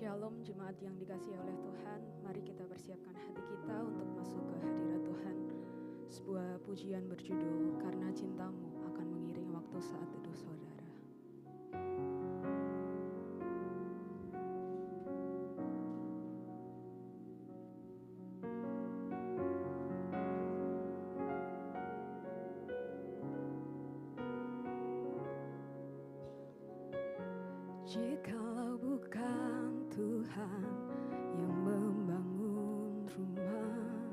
Shalom jemaat yang dikasihi oleh Tuhan, mari kita persiapkan hati kita untuk masuk ke hadirat Tuhan. Sebuah pujian berjudul Karena Cintamu akan mengiringi waktu saat teduh saudara. Jikalau bukan Tuhan yang membangun rumah,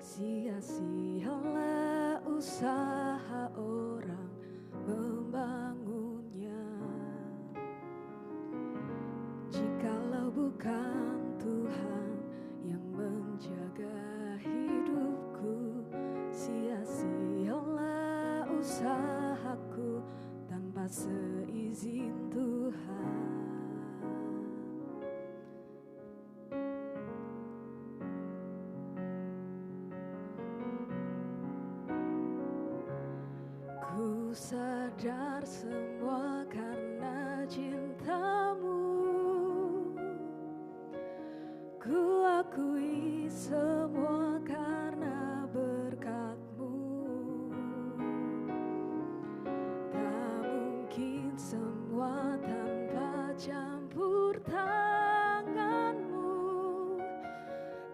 sia-sialah usaha orang membangunnya. Jikalau bukan Tuhan yang menjaga hidupku, sia-sialah usahaku tanpa seizin Tuhan. Ku sadar semua karena cintamu, ku akui semua karena berkat-Mu. Tak mungkin semua tanpa campur tangan-Mu.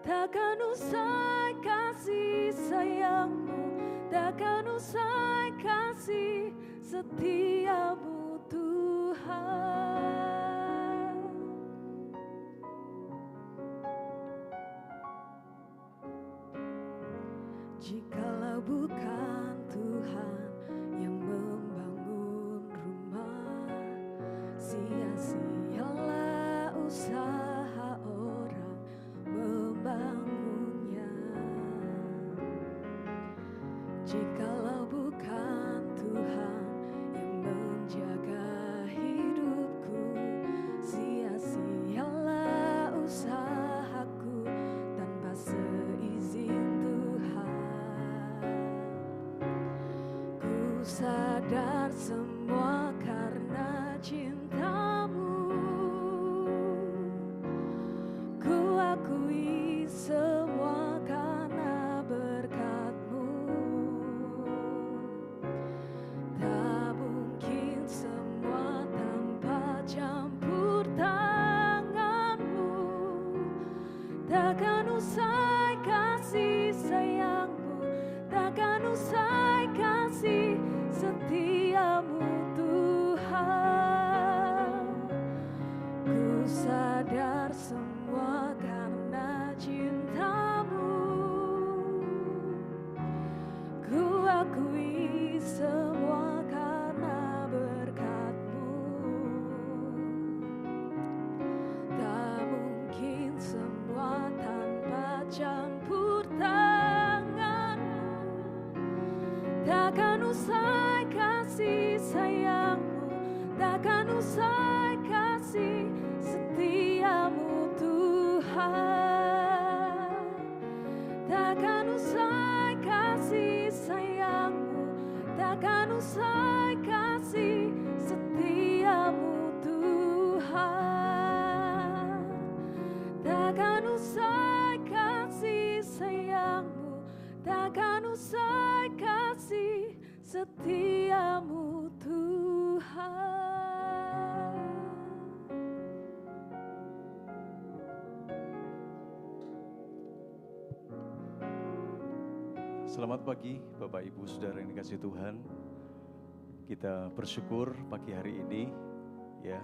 Takkan usai kasih sayang-Mu, takkan usai kasih setia-Mu Tuhan. Jikalau bukan Tuhan yang membangun rumah, sia-sialah usaha orang membangunnya. Jikalau bukan Tuhan yang menjaga hidupku, sia-sialah usahaku tanpa seizin Tuhan. Ku sadar semua karena cinta-Mu, ku akui semua karena berkat-Mu. Tak mungkin semua tanpa campur tangan-Mu. Takkan usai kasih sayang-Mu, takkan usai kasih setia-Mu Tuhan. Ku sadar semua karena cinta-Mu, ku akui semua karena berkat-Mu. Tak mungkin semua tanpa campur tangan-Mu. Takkan usai kasih sayang-Mu, takkan usai kasih setia-Mu Tuhan. Takkan usai kasih sayang-Mu, takkan usai kasih setia-Mu Tuhan. Takkan usai kasih sayang-Mu, takkan usai kasih setia-Mu Tuhan. Selamat pagi Bapak Ibu Saudara yang dikasihi Tuhan. Kita bersyukur pagi hari ini ya,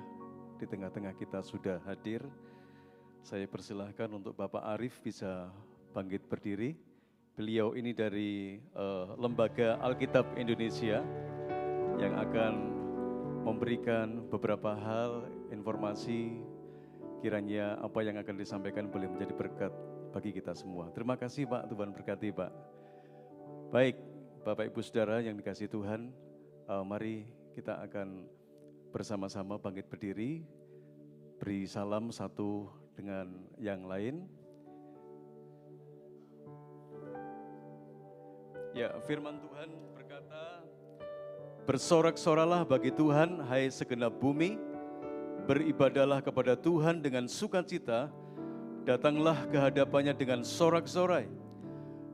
di tengah-tengah kita sudah hadir. Saya persilahkan untuk Bapak Arif bisa bangkit berdiri. Beliau ini dari Lembaga Alkitab Indonesia yang akan memberikan beberapa hal, informasi, kiranya apa yang akan disampaikan boleh menjadi berkat bagi kita semua. Terima kasih Pak, Tuhan berkati Pak. Baik, Bapak Ibu Saudara yang dikasihi Tuhan, mari kita akan bersama-sama bangkit berdiri, beri salam satu dengan yang lain. Ya, firman Tuhan berkata, bersorak-soralah bagi Tuhan, hai segenap bumi, beribadahlah kepada Tuhan dengan sukacita, datanglah ke hadapannya dengan sorak-sorai.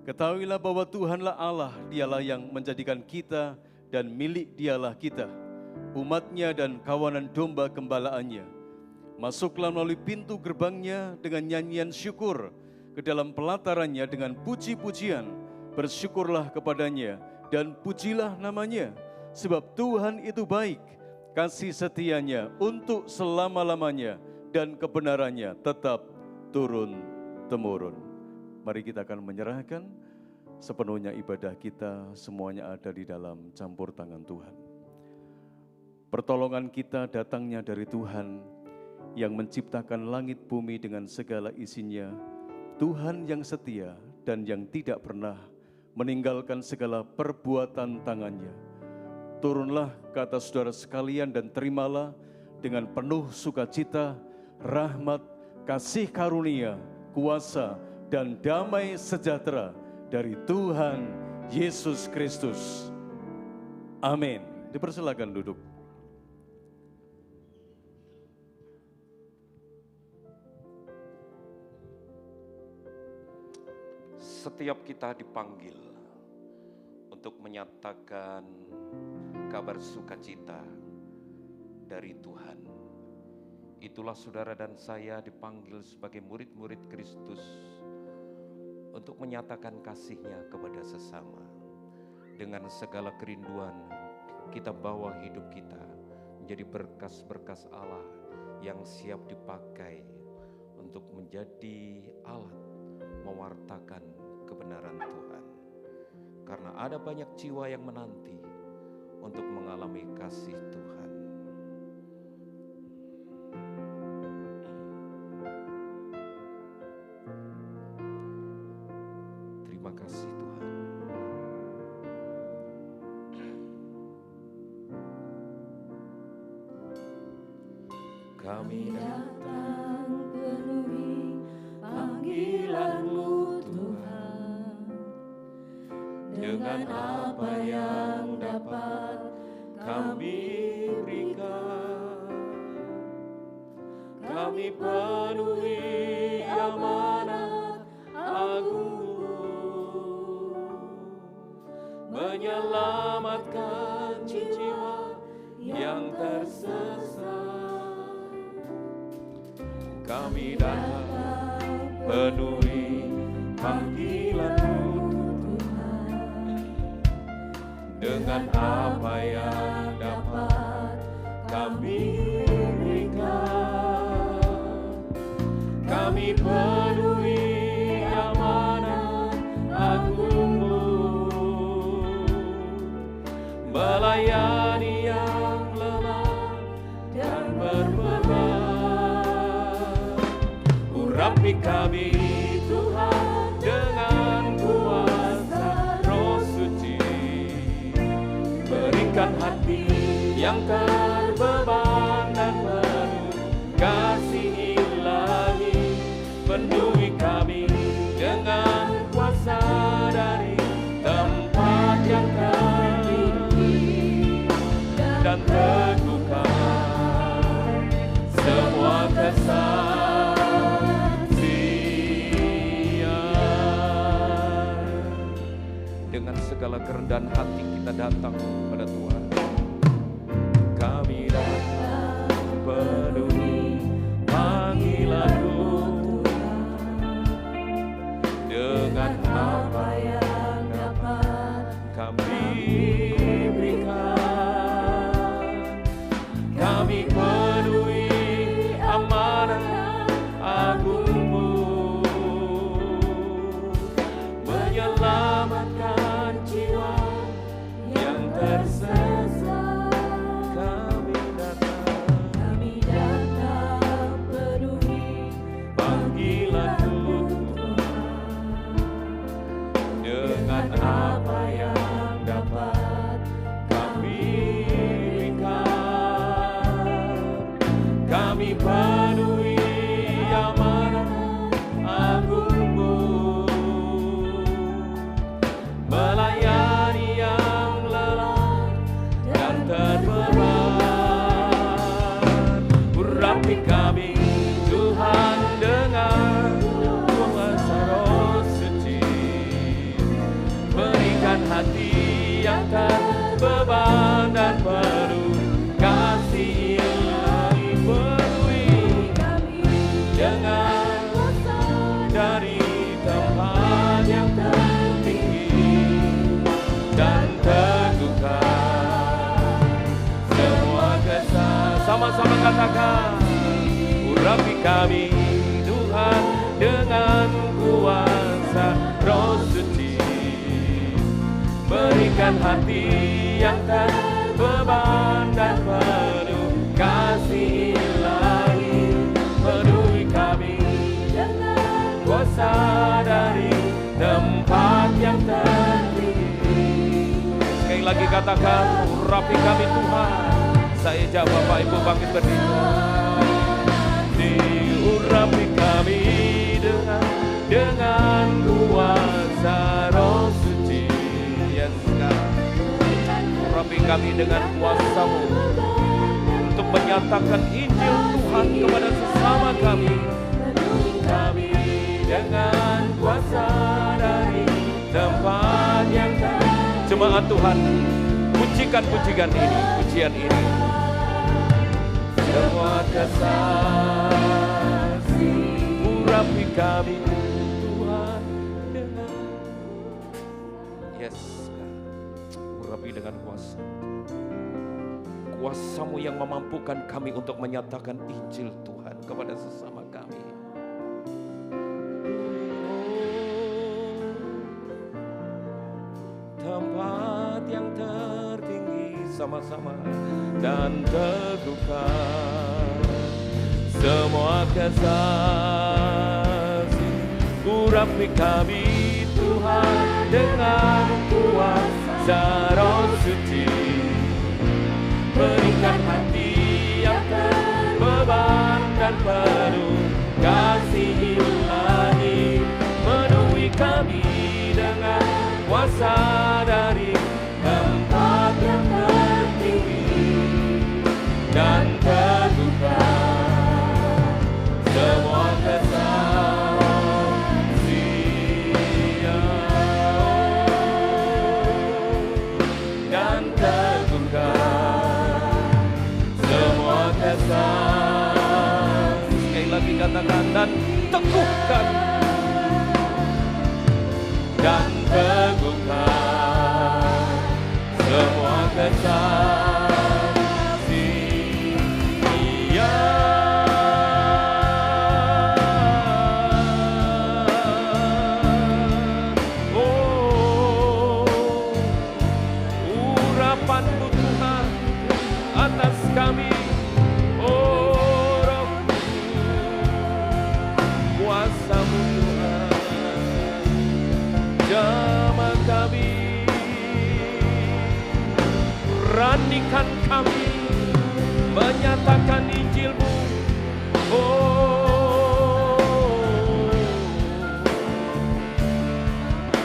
Ketahuilah bahwa Tuhanlah Allah, dialah yang menjadikan kita dan milik dialah kita, umatnya dan kawanan domba gembalaannya. Masuklah melalui pintu gerbangnya dengan nyanyian syukur, ke dalam pelatarannya dengan puji-pujian. Bersyukurlah kepadanya dan pujilah namanya, sebab Tuhan itu baik, kasih setianya untuk selama-lamanya, dan kebenarannya tetap turun-temurun. Mari kita akan menyerahkan sepenuhnya ibadah kita, semuanya ada di dalam campur tangan Tuhan. Pertolongan kita datangnya dari Tuhan yang menciptakan langit bumi dengan segala isinya, Tuhan yang setia dan yang tidak pernah meninggalkan segala perbuatan tangannya. Turunlah ke atas saudara sekalian dan terimalah dengan penuh sukacita, rahmat, kasih karunia, kuasa, dan damai sejahtera dari Tuhan Yesus Kristus. Amin. Dipersilakan duduk. Setiap kita dipanggil untuk menyatakan kabar sukacita dari Tuhan. Itulah saudara dan saya dipanggil sebagai murid-murid Kristus untuk menyatakan kasih-Nya kepada sesama. Dengan segala kerinduan, kita bawa hidup kita menjadi berkas-berkas Allah yang siap dipakai untuk menjadi alat mewartakan kebenaran Tuhan. Karena ada banyak jiwa yang menanti untuk mengalami kasih Tuhan. Terima kasih Tuhan. Kami datang penuhi panggilan-Mu Tuhan, dengan apa yang dapat kami berikan. Kami penuhi amanat agung-Mu, menyelamatkan jiwa yang tersesat. Kami datang penuhi panggilan-Mu Tuhan, dengan apa yang dapat kami berikan. Kami penuhi amanat agung-Mu, melayani yang lemah dan berbeban. Urapi kami Tuhan dengan kuasa Roh Suci, berikan hati yang terbeban dan penuh kasih ilahi. Penuhi kami dengan kuasa dari tempat yang tertinggi, dan teguhkan semua kesaksian. Dengan segala kerendahan hati kita datang pada Tuhan. Kami datang penuhi panggilan-Mu Tuhan, dengan apa yang dapat kami berikan. Kami penuhi amanat agung-Mu, menyelamatkan jiwa yang tersesat. kami Tuhan dengan kuasa Roh Suci. Berikan hati yang terbeban dan penuh kasih ilahi. Penuhi kami dengan kuasa dari tempat yang tertinggi. Sekali lagi katakan, urapi kami Tuhan. Saya jawab, Bapak Ibu bangkit berdiri. Diurapi kami dengan kuasa Roh Suci. Yes, God. Urapi kami dengan kuasa-Mu untuk menyatakan Injil Tuhan kepada sesama kami. Kami dengan kuasa dari tempat yang jemaat Tuhan, pujikan pujian ini. Semua kasih urapi kami Tuhan dengan yes, urapi dengan kuasa. Kuasa-Mu yang memampukan kami untuk menyatakan Injil Tuhan kepada sesama kami. Tempat yang tertinggi sama-sama dan teguhkan semua kasih. Urapi kami Tuhan dengan kuasa Roh Suci. Berikan hati yang terbeban dan penuh kasih ilahi. Penuhi kami dengan kuasa dari tempat yang tertinggi dan teguhkan semua kesaksian dan teguhkan semua kesaksian. Sekali lagi katakan, dan teguhkan dan teguhkan semua kesaksian. Oh, urapan-Mu Tuhan atas kami. Oh, Roh-Mu, kuasa-Mu Tuhan jamah kami, beranikan kami menyatakan Injil-Mu. Oh,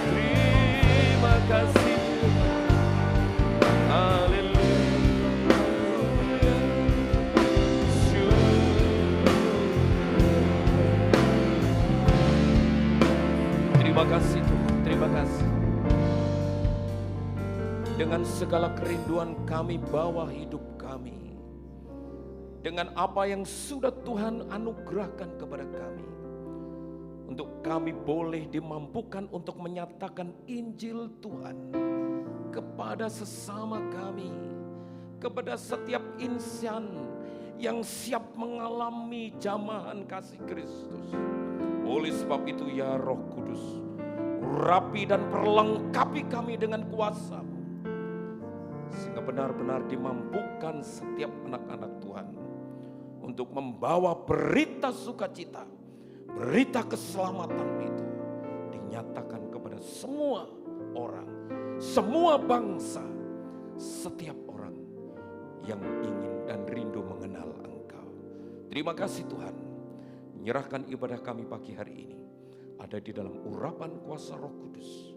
terima kasih Tuhan. Haleluya. Terima kasih Tuhan, terima kasih. Dengan segala kerinduan kami bawa hidup kami, dengan apa yang sudah Tuhan anugerahkan kepada kami, untuk kami boleh dimampukan untuk menyatakan Injil Tuhan kepada sesama kami, kepada setiap insan yang siap mengalami jamahan kasih Kristus. Oleh sebab itu ya Roh Kudus, urapi dan perlengkapi kami dengan kuasa-Mu, sehingga benar-benar dimampukan setiap anak-anak Tuhan untuk membawa berita sukacita, berita keselamatan itu dinyatakan kepada semua orang, semua bangsa, setiap orang yang ingin dan rindu mengenal Engkau. Terima kasih Tuhan, menyerahkan ibadah kami pagi hari ini ada di dalam urapan kuasa Roh Kudus,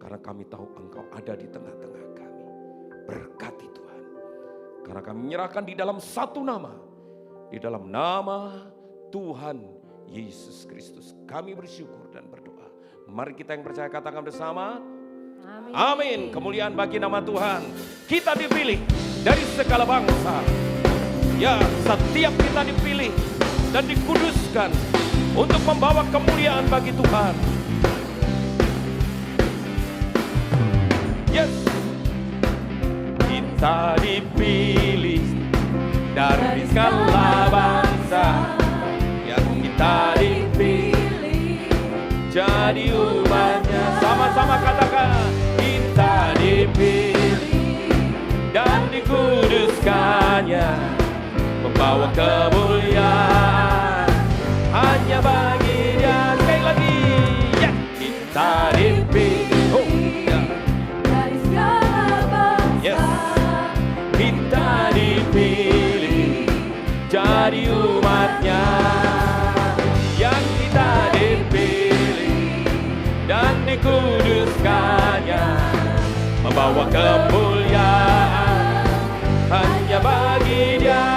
karena kami tahu Engkau ada di tengah-tengah kami. Berkati Tuhan, karena kami menyerahkan di dalam satu nama, di dalam nama Tuhan Yesus Kristus kami bersyukur dan berdoa. Mari kita yang percaya katakan bersama, amin. Amin. Kemuliaan bagi nama Tuhan. Kita dipilih dari segala bangsa. Ya, setiap kita dipilih dan dikuduskan untuk membawa kemuliaan bagi Tuhan. Yes. Kita dipilih dari segala bangsa. Ya, jadi umatnya. Sama-sama katakan, kita dipilih dan dikuduskannya, membawa kemuliaan hanya bagi Dia. Sekali lagi, ya, kita dipilih. Oh, ya. Dari segala bangsa. Yes. Kita dipilih jadi umatnya, yang kita dipilih dan dikuduskannya, membawa kemuliaan hanya bagi Dia.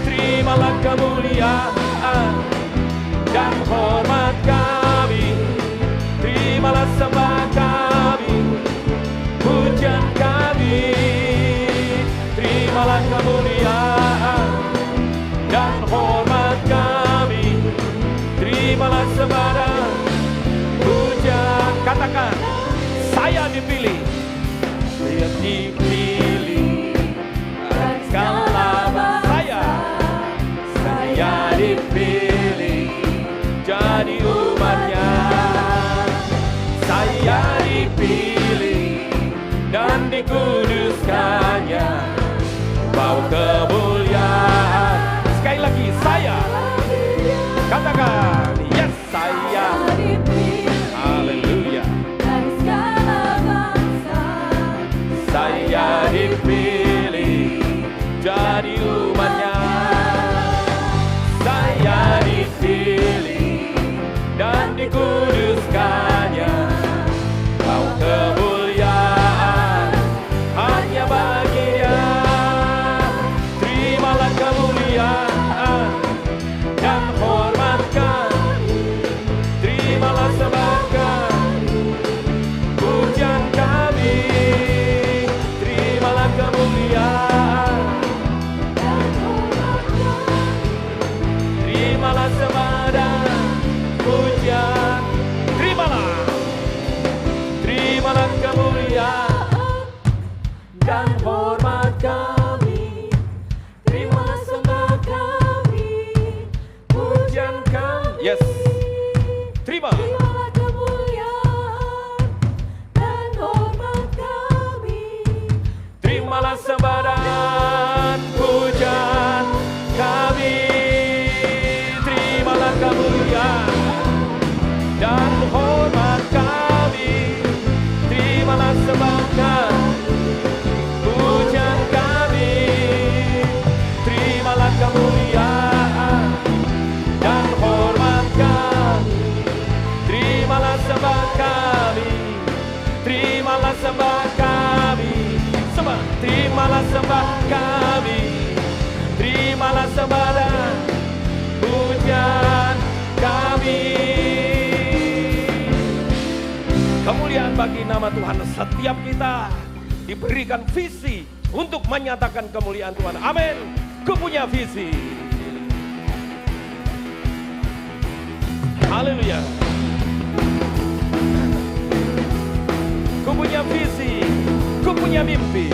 Terimalah kemuliaan dan hormat kami, terimalah sembah kami, pujian kami. Terimalah kemuliaan dan hormat kami, terimalah sembah dan pujian. Katakan, saya dipilih, saya dipilih dari segala bangsa. Saya dipilih jadi umatnya. Saya dipilih dan dikuduskannya, bawa kemuliaan. Sekali lagi, saya. Katakan, yes, saya. Haleluya. Dari segala bangsa. Saya dipilih jadi umatnya. Saya dipilih dan dikuduskannya, bawa kemuliaan hanya bagi Dia. Terimalah kemuliaan dan hormat kami, terimalah sembah kami, pujian kami. Terimalah kemuliaan Dan hormat kami. terimalah sembah dan pujian. Terimalah kemuliaan dan hormat kami, terimalah sembah kami, pujian kami. Yes, terima. Terimalah kemuliaan dan hormat kami. Terimalah sembah dan pujian kami. Terimalah kemuliaan dan hormat kami, terimalah sembah kami, pujian kami. Terimalah kemuliaan dan hormat kami, terimalah sembah kami, terimalah sembah kami. Sembah, terimalah sembah kami, terimalah sembah dan pujian kami. Kemuliaan bagi nama Tuhan. Setiap kita diberikan visi untuk menyatakan kemuliaan Tuhan. Amin. Ku punya visi. Haleluya. Ku punya visi, ku punya mimpi.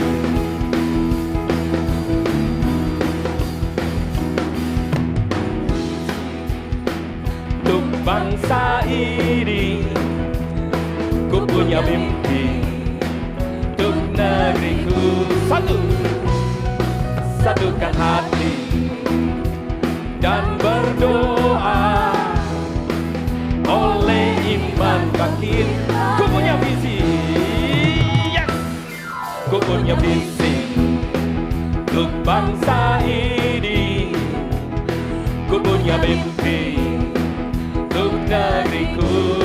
Untuk bangsa ini, ku punya mimpi. Untuk negeriku, satukan hati dan berdoa. Oleh iman bangkit, ku punya visi. Yes, ku punya visi. Untuk bangsa ini, ku punya mimpi. Untuk negeriku,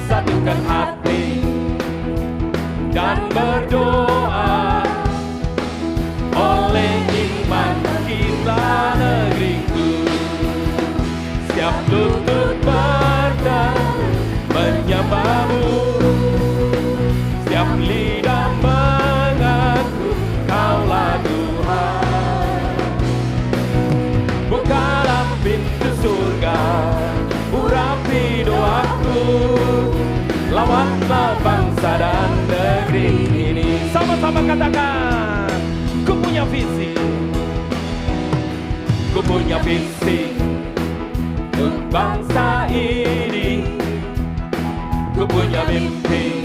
satukan hati dan berdoa. Oleh iman kita negeriku, siap lutut bertemu menyembahmu, siap lidah mengaku Kaulah Tuhan. Bukalah pintu surga, urapi doaku, lawanlah bangsa dan negeri ini. Sama-sama katakan, ku punya visi, ku punya visi. Untuk bangsa ini ku punya mimpi,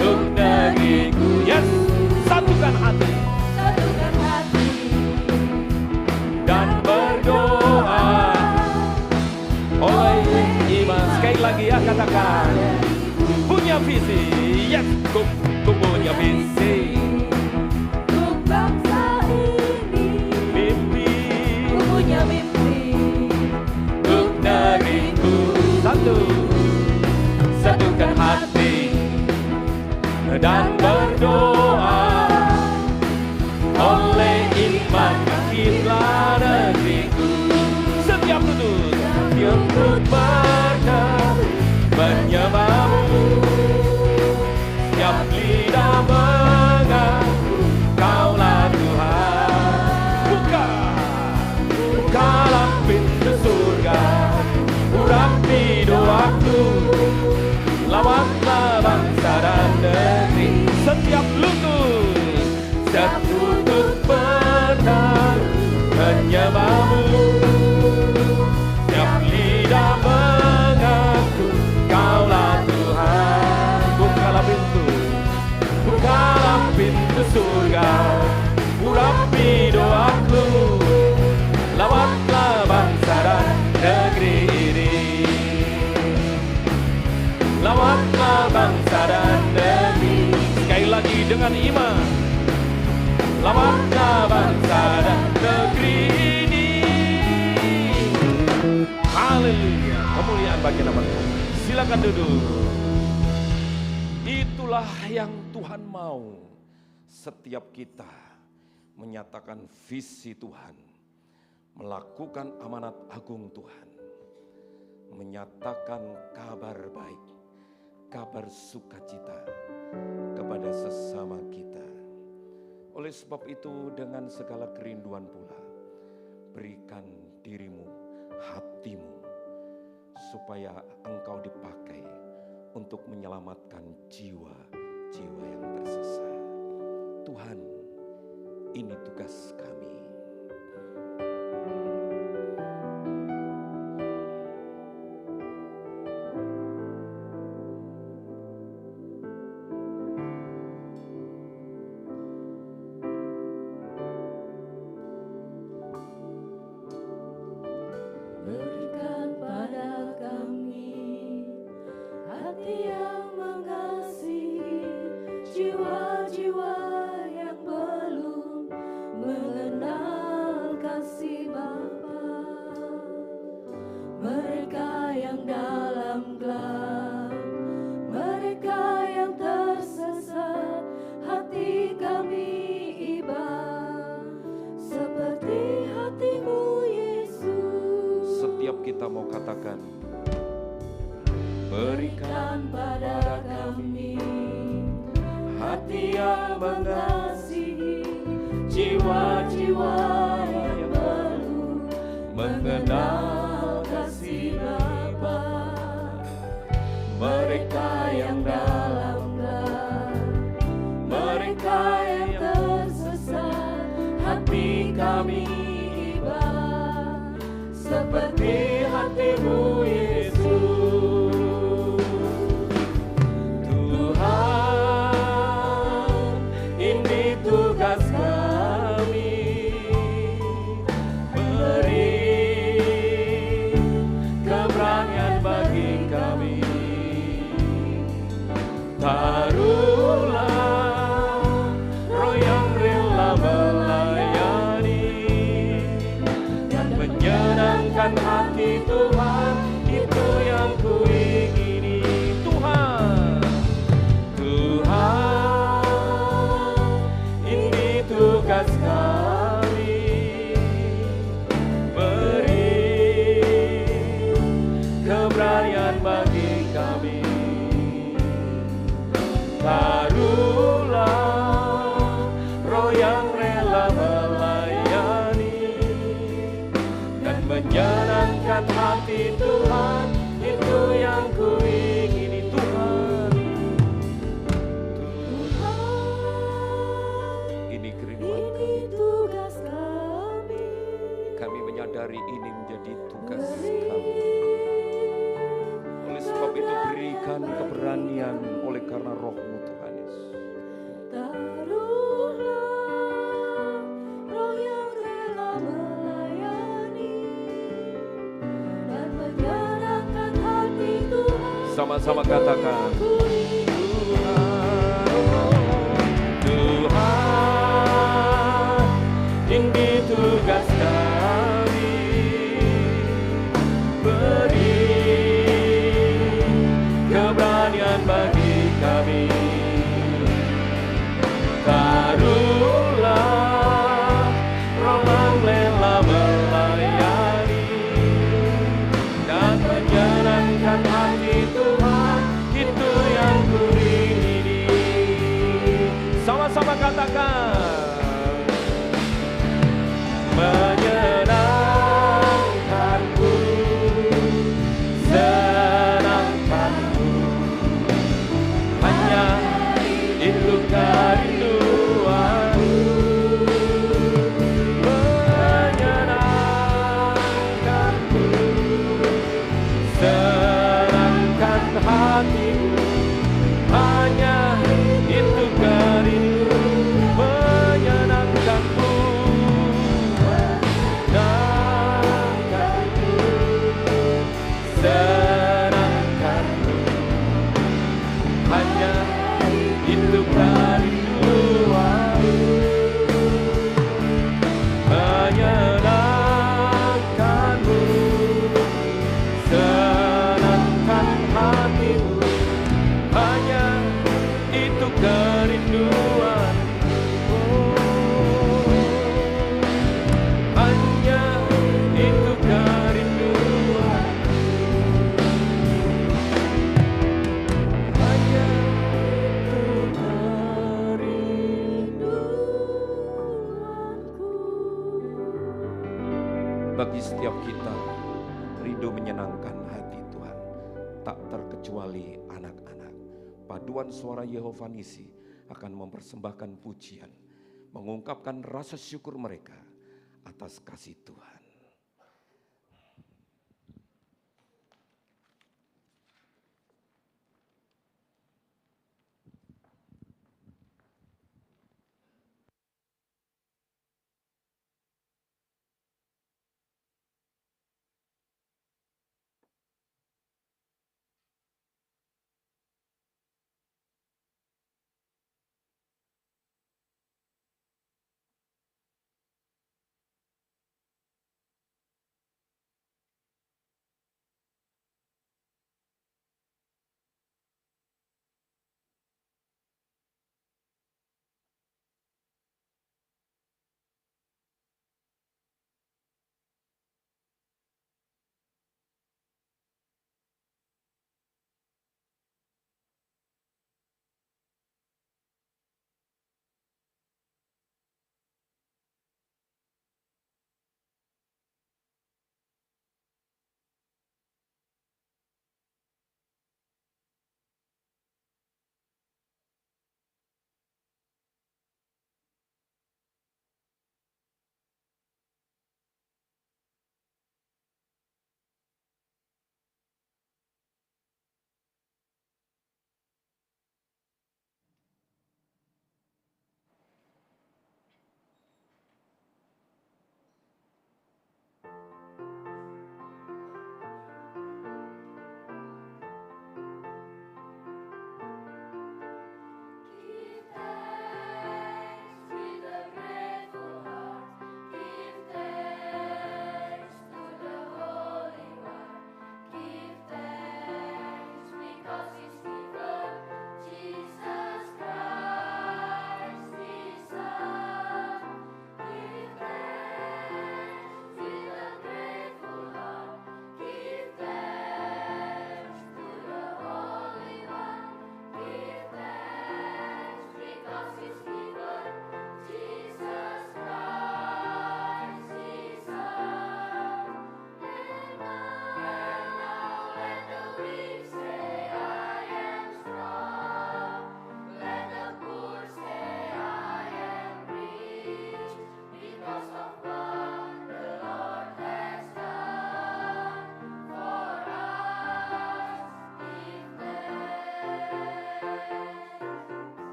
untuk negeriku. Yes, satukan hati dan berdoa oleh iman. Sekali lagi ya, katakan punya visi. Yes, ku punya visi. Untuk bangsa ini Mimpi ku punya mimpi, untuk negeriku. Satukan hati dan berdoa oleh iman bangkitlah negeriku. Setiap lutut berkata menyembahmu, setiap lidah mengaku Kaulah Tuhan. Bukalah pintu surga, urapi doaku, lawatlah bangsa dan negeri. Setiap lutut berkata menyembahmu, setiap lidah mengaku Kaulah Tuhan. Bukalah pintu surga, urapi doaku, lawatlah bangsa dan negeri ini. Lawatlah bangsa dan negeri. Sekali lagi dengan iman. Lawatlah bangsa dan negeri ini. Haleluya. Kemuliaan bagi nama Tuhan. Silakan duduk. Itulah yang Tuhan mau. Setiap kita menyatakan visi Tuhan, melakukan amanat agung Tuhan, menyatakan kabar baik, kabar sukacita kepada sesama kita. Oleh sebab itu, dengan segala kerinduan pula, berikan dirimu, hatimu, supaya engkau dipakai untuk menyelamatkan jiwa-jiwa yang tersesat. Tuhan, ini tugas kami. berikan pada kami hati yang mengasihi jiwa-jiwa yang belum mengenal kasih Bapa. Mereka yang dalam gelap, mereka yang tersesat, hati kami iba seperti hatimu Yesus. Setiap kita mau katakan, Berikan pada kami hati yang mengasihi jiwa-jiwa yang belum mengenal kasih Bapa. Mereka yang dalam gelap, mereka yang tersesat, hati kami iba seperti hatimu Yesus. Tuhan, ini tugas kami, beri keberanian bagi kami. Taruhlah roh yang rela melayani dan menyenangkan hati Tuhan, itu yang kuingini. Tuhan, ini tugas kami, beri keberanian bagi kami. Taruhlah roh yang rela melayani dan menyenangkan hati Tuhan, itu yang kuingini. Tuhan, ini kerinduan kami. Kami menyadari hari ini menjadi tugas kami. Oleh sebab itu berikan keberanian oleh karena Roh-Mu Tuhan Yesus. Taruhlah roh yang rela melayani dan menyenangkan hati Tuhan. Sama-sama katakan, Tuhan, ini tugas kami, beri keberanian bagi kami. Taruhlah roh yang rela melayani dan menyenangkan hati Tuhan, itu yang kuingini. Sama-sama katakan, menyenangkanku, senangkanku, hanya itu kerinduanku. Menyenangkanku, senangkan hatiku, hanya itu kerindu. Menyenangkanku, menyenangkanku, senangkanku, hanya itu kerinduanku. Menyenangkanmu, senangkan hatimu, hanya itu kerinduan. Hanya itu kerinduan. Hanya itu kerinduanku. Bagi setiap kita, rindu menyenangkan hati Tuhan, tak terkecuali anak-anak. Paduan suara Yehova Nisi akan mempersembahkan pujian, mengungkapkan rasa syukur mereka atas kasih Tuhan.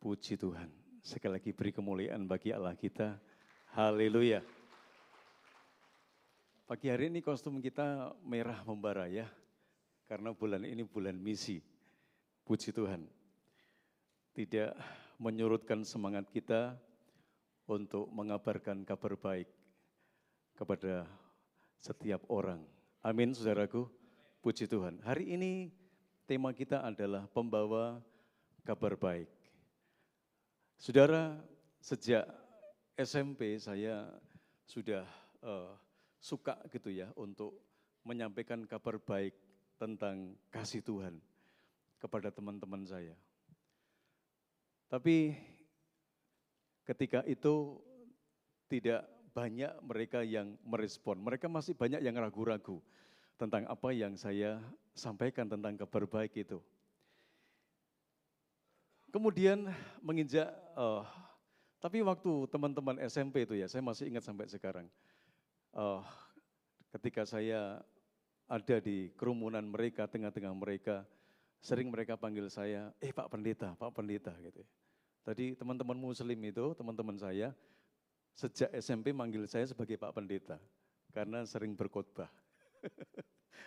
Puji Tuhan. Sekali lagi beri kemuliaan bagi Allah kita. Haleluya. Pagi hari ini kostum kita merah membara ya. Karena bulan ini bulan misi. Puji Tuhan. Tidak menyurutkan semangat kita untuk mengabarkan kabar baik kepada setiap orang. Amin saudaraku. Puji Tuhan. Hari ini tema kita adalah pembawa kabar baik. Saudara, sejak SMP saya sudah suka gitu ya untuk menyampaikan kabar baik tentang kasih Tuhan kepada teman-teman saya. Tapi ketika itu tidak banyak mereka yang merespon, mereka masih banyak yang ragu-ragu tentang apa yang saya sampaikan tentang kabar baik itu. Kemudian menginjak, tapi waktu teman-teman SMP itu ya, saya masih ingat sampai sekarang. Ketika saya ada di kerumunan mereka, tengah-tengah mereka, sering mereka panggil saya, Pak Pendeta gitu ya. Tadi teman-teman Muslim itu, teman-teman saya, sejak SMP manggil saya sebagai Pak Pendeta, karena sering berkhotbah,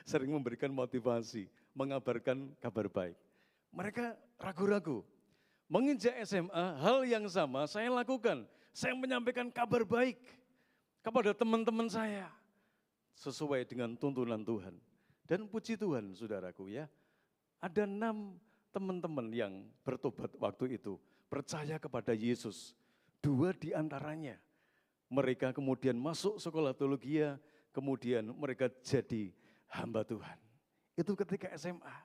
sering memberikan motivasi, mengabarkan kabar baik. Mereka ragu-ragu. Menginjak SMA, hal yang sama saya lakukan. Saya menyampaikan kabar baik kepada teman-teman saya. Sesuai dengan tuntunan Tuhan. Dan puji Tuhan saudaraku ya, ada 6 teman-teman yang bertobat waktu itu. Percaya kepada Yesus. 2 di antaranya. Mereka kemudian masuk sekolah teologi, kemudian mereka jadi hamba Tuhan. Itu ketika SMA.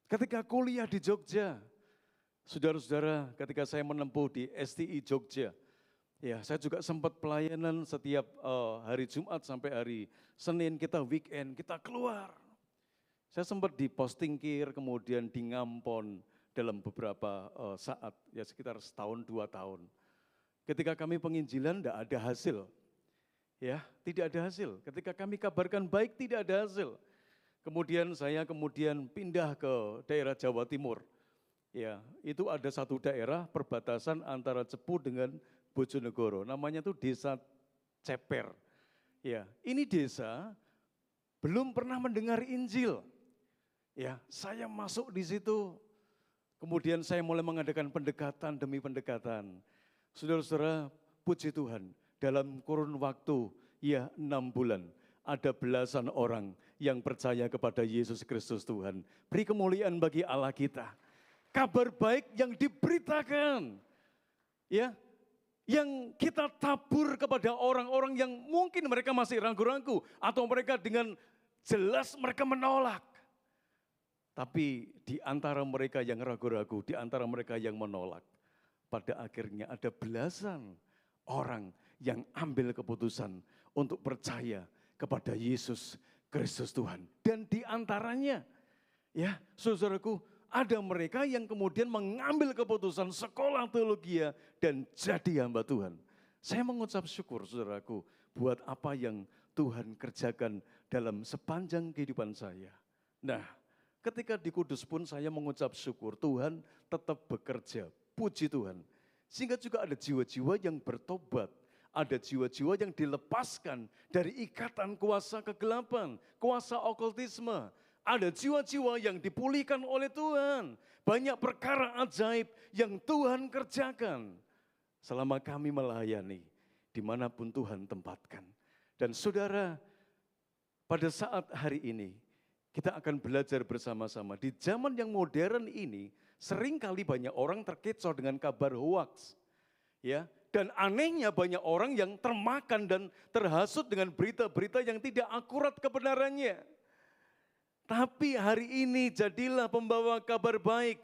Ketika kuliah di Jogja, saudara-saudara, ketika saya menempuh di STI Jogja, ya saya juga sempat pelayanan setiap hari Jumat sampai hari Senin, kita weekend, kita keluar. Saya sempat di Postingkir, kemudian di Ngampon dalam beberapa saat, ya sekitar setahun 2 tahun. Ketika kami penginjilan tidak ada hasil, ya tidak ada hasil. Ketika kami kabarkan baik tidak ada hasil. Kemudian saya pindah ke daerah Jawa Timur. Ya, itu ada satu daerah perbatasan antara Cepu dengan Bojonegoro. Namanya itu Desa Ceper. Ya, ini desa belum pernah mendengar Injil. Ya, saya masuk di situ. Kemudian saya mulai mengadakan pendekatan demi pendekatan. Saudara-saudara, puji Tuhan, dalam kurun waktu 6 bulan ada belasan orang yang percaya kepada Yesus Kristus Tuhan. Beri kemuliaan bagi Allah kita. Kabar baik yang diberitakan, ya, yang kita tabur kepada orang-orang yang mungkin mereka masih ragu-ragu atau mereka dengan jelas mereka menolak. Tapi di antara mereka yang ragu-ragu, di antara mereka yang menolak, pada akhirnya ada belasan orang yang ambil keputusan untuk percaya kepada Yesus Kristus Tuhan. Dan di antaranya, ya, saudaraku, ada mereka yang kemudian mengambil keputusan sekolah teologi dan jadi hamba Tuhan. Saya mengucap syukur saudaraku buat apa yang Tuhan kerjakan dalam sepanjang kehidupan saya. Nah, ketika di Kudus pun saya mengucap syukur Tuhan tetap bekerja. Puji Tuhan. Sehingga juga ada jiwa-jiwa yang bertobat. Ada jiwa-jiwa yang dilepaskan dari ikatan kuasa kegelapan, kuasa okultisme. Ada jiwa-jiwa yang dipulihkan oleh Tuhan. Banyak perkara ajaib yang Tuhan kerjakan. Selama kami melayani, dimanapun Tuhan tempatkan. Dan saudara, pada saat hari ini, kita akan belajar bersama-sama. Di zaman yang modern ini, seringkali banyak orang terkecoh dengan kabar hoaks. Ya, dan anehnya banyak orang yang termakan dan terhasut dengan berita-berita yang tidak akurat kebenarannya. Tapi hari ini jadilah pembawa kabar baik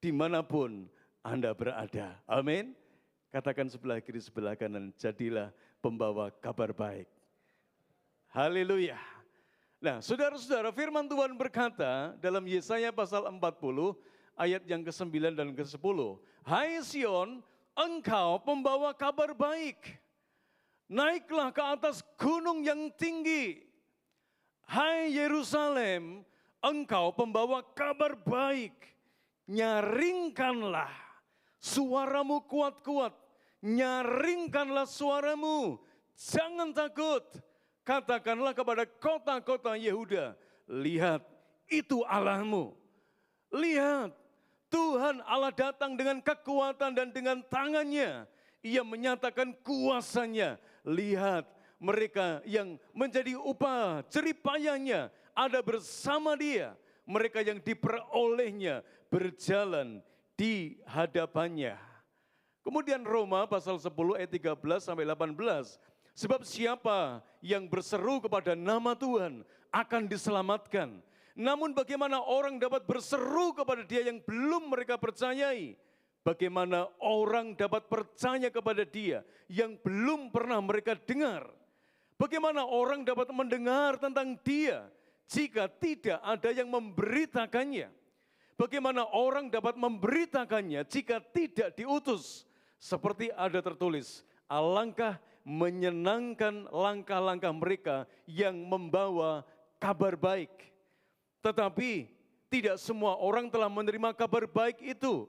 dimanapun Anda berada. Amin. Katakan sebelah kiri sebelah kanan, jadilah pembawa kabar baik. Haleluya. Nah, saudara-saudara, firman Tuhan berkata dalam Yesaya pasal 40 ayat yang ke-9 dan ke-10. Hai Sion, engkau pembawa kabar baik. Naiklah ke atas gunung yang tinggi. Hai Yerusalem, engkau pembawa kabar baik, nyaringkanlah Suaramu kuat-kuat, nyaringkanlah suaramu, jangan takut. Katakanlah kepada kota-kota Yehuda, lihat itu Allahmu. Lihat, Tuhan Allah datang dengan kekuatan dan dengan tangannya. Ia menyatakan kuasanya. Lihat, mereka yang menjadi upah jeripayanya ada bersama dia. Mereka yang diperolehnya berjalan di hadapannya. Kemudian Roma pasal 10 ayat 13 sampai 18. Sebab siapa yang berseru kepada nama Tuhan akan diselamatkan. Namun bagaimana orang dapat berseru kepada dia yang belum mereka percayai? Bagaimana orang dapat percaya kepada dia yang belum pernah mereka dengar? Bagaimana orang dapat mendengar tentang dia jika tidak ada yang memberitakannya? Bagaimana orang dapat memberitakannya jika tidak diutus? Seperti ada tertulis, alangkah menyenangkan langkah-langkah mereka yang membawa kabar baik. Tetapi tidak semua orang telah menerima kabar baik itu.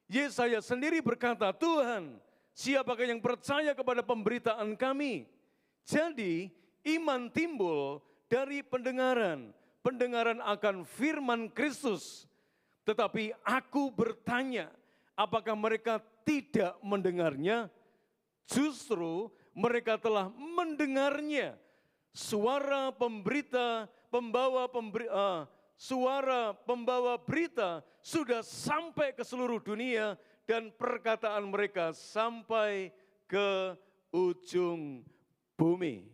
Yesaya sendiri berkata, Tuhan, siapakah yang percaya kepada pemberitaan kami? Jadi iman timbul dari pendengaran. Pendengaran akan firman Kristus. Tetapi aku bertanya, apakah mereka tidak mendengarnya? Justru mereka telah mendengarnya. Suara pembawa berita sudah sampai ke seluruh dunia dan perkataan mereka sampai ke ujung bumi.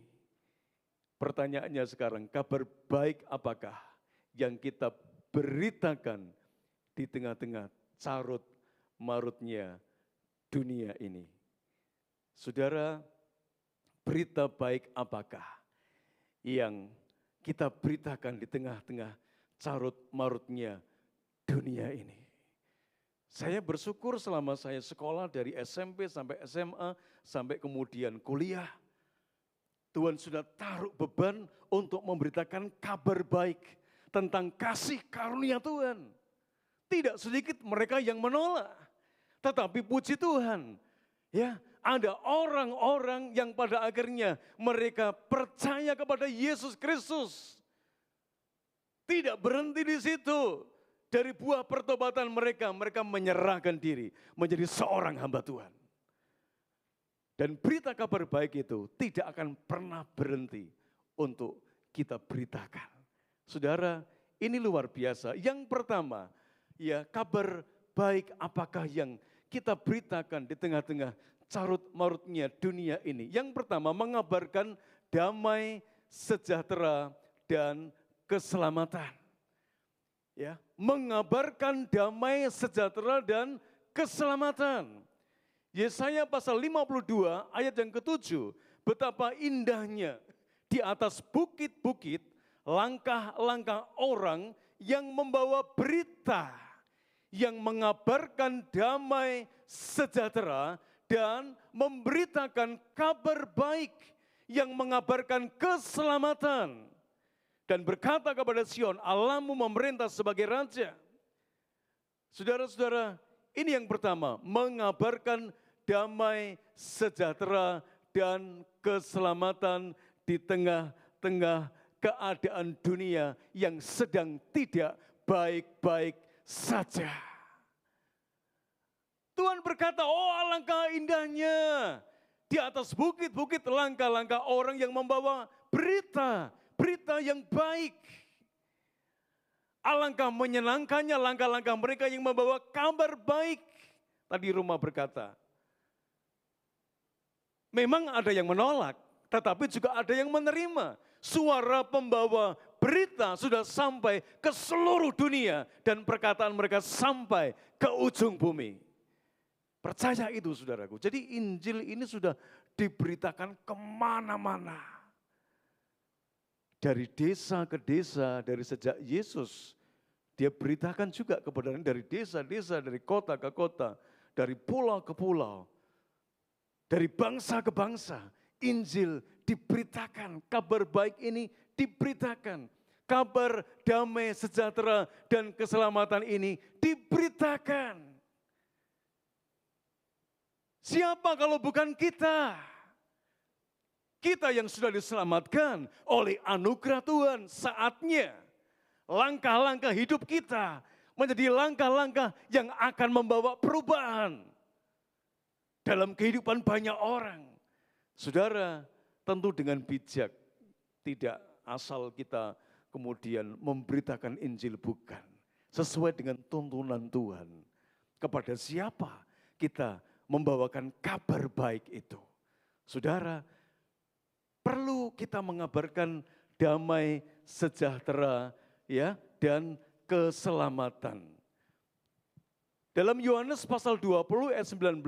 Pertanyaannya sekarang, kabar baik apakah yang kita beritakan di tengah-tengah carut marutnya dunia ini? Saudara, berita baik apakah yang kita beritakan di tengah-tengah carut marutnya dunia ini? Saya bersyukur selama saya sekolah dari SMP sampai SMA, sampai kemudian kuliah, Tuhan sudah taruh beban untuk memberitakan kabar baik tentang kasih karunia Tuhan. Tidak sedikit mereka yang menolak, tetapi puji Tuhan, ya, ada orang-orang yang pada akhirnya mereka percaya kepada Yesus Kristus. Tidak berhenti di situ. Dari buah pertobatan mereka, mereka menyerahkan diri menjadi seorang hamba Tuhan. Dan berita kabar baik itu tidak akan pernah berhenti untuk kita beritakan. Saudara, ini luar biasa. Yang pertama, ya, kabar baik apakah yang kita beritakan di tengah-tengah carut marutnya dunia ini? Yang pertama, mengabarkan damai, sejahtera, dan keselamatan. Ya, mengabarkan damai, sejahtera, dan keselamatan. Yesaya pasal 52 ayat yang ke-7, betapa indahnya di atas bukit-bukit langkah-langkah orang yang membawa berita, yang mengabarkan damai, sejahtera, dan memberitakan kabar baik, yang mengabarkan keselamatan. Dan berkata kepada Sion, Allahmu memerintah sebagai raja. Saudara-saudara, ini yang pertama, mengabarkan damai, sejahtera, dan keselamatan di tengah-tengah keadaan dunia yang sedang tidak baik-baik saja. Tuhan berkata, oh alangkah indahnya di atas bukit-bukit langkah-langkah orang yang membawa berita yang baik. Alangkah menyenangkannya langkah-langkah mereka yang membawa kabar baik. Tadi Roma berkata, memang ada yang menolak, tetapi juga ada yang menerima. Suara pembawa berita sudah sampai ke seluruh dunia dan perkataan mereka sampai ke ujung bumi. Percaya itu saudaraku. Jadi Injil ini sudah diberitakan kemana-mana. Dari desa ke desa, dari sejak Yesus, dia beritakan juga kebenaran dari desa-desa, dari kota ke kota, dari pulau ke pulau, dari bangsa ke bangsa. Injil diberitakan, kabar baik ini diberitakan. Kabar damai, sejahtera, dan keselamatan ini diberitakan. Siapa kalau bukan kita? Kita yang sudah diselamatkan oleh anugerah Tuhan, saatnya langkah-langkah hidup kita menjadi langkah-langkah yang akan membawa perubahan dalam kehidupan banyak orang. Saudara, tentu dengan bijak, tidak asal kita kemudian memberitakan Injil, bukan. Sesuai dengan tuntunan Tuhan. Kepada siapa kita membawakan kabar baik itu? Saudara, perlu kita mengabarkan damai, sejahtera, ya, dan keselamatan. Dalam Yohanes pasal 20 ayat 19,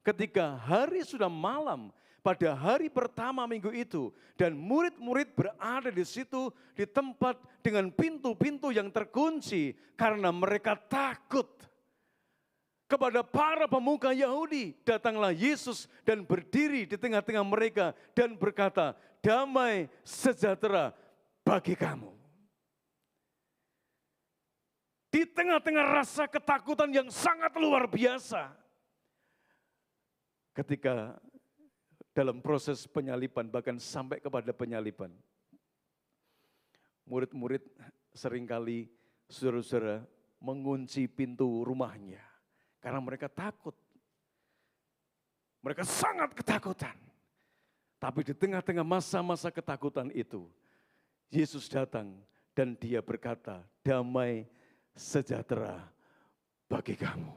ketika hari sudah malam pada hari pertama minggu itu, dan murid-murid berada di situ di tempat dengan pintu-pintu yang terkunci karena mereka takut. Kepada para pemuka Yahudi, datanglah Yesus dan berdiri di tengah-tengah mereka dan berkata, damai sejahtera bagi kamu. Di tengah-tengah rasa ketakutan yang sangat luar biasa, ketika dalam proses penyaliban, bahkan sampai kepada penyaliban, murid-murid seringkali, saudara-saudara, mengunci pintu rumahnya. Karena mereka takut. Mereka sangat ketakutan. Tapi di tengah-tengah masa-masa ketakutan itu, Yesus datang dan dia berkata, damai sejahtera bagi kamu.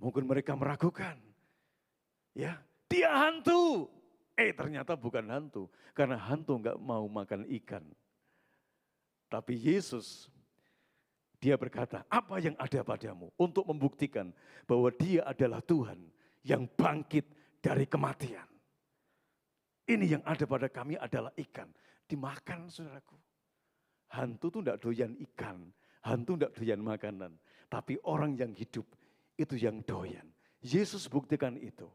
Mungkin mereka meragukan. Ya, dia hantu. Ternyata bukan hantu. Karena hantu enggak mau makan ikan. Tapi Yesus, dia berkata, apa yang ada padamu? Untuk membuktikan bahwa dia adalah Tuhan yang bangkit dari kematian. Ini yang ada pada kami adalah ikan. Dimakan, saudaraku. Hantu itu tidak doyan ikan. Hantu tidak doyan makanan. Tapi orang yang hidup itu yang doyan. Yesus buktikan itu.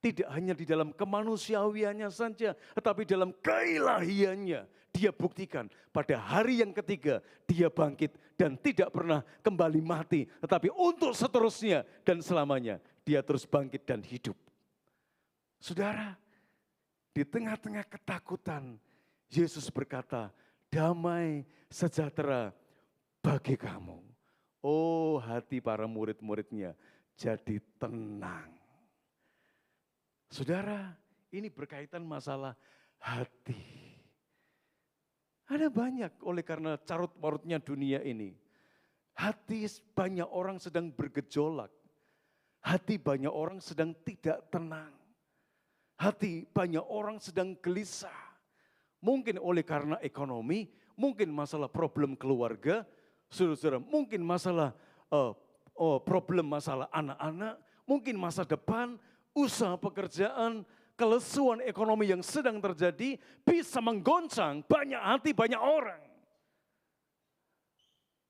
Tidak hanya di dalam kemanusiawiannya saja, tetapi dalam keilahiannya. Dia buktikan pada hari yang ketiga dia bangkit dan tidak pernah kembali mati. Tetapi untuk seterusnya dan selamanya dia terus bangkit dan hidup. Saudara, di tengah-tengah ketakutan Yesus berkata, damai sejahtera bagi kamu. Oh, hati para murid-muridnya jadi tenang. Saudara, ini berkaitan masalah hati. Ada banyak oleh karena carut-marutnya dunia ini. Hati banyak orang sedang bergejolak. Hati banyak orang sedang tidak tenang. Hati banyak orang sedang gelisah. Mungkin oleh karena ekonomi, mungkin masalah problem keluarga, saudara-saudara, mungkin masalah problem masalah anak-anak, mungkin masa depan, usaha pekerjaan, kelesuan ekonomi yang sedang terjadi bisa menggoncang banyak hati, banyak orang.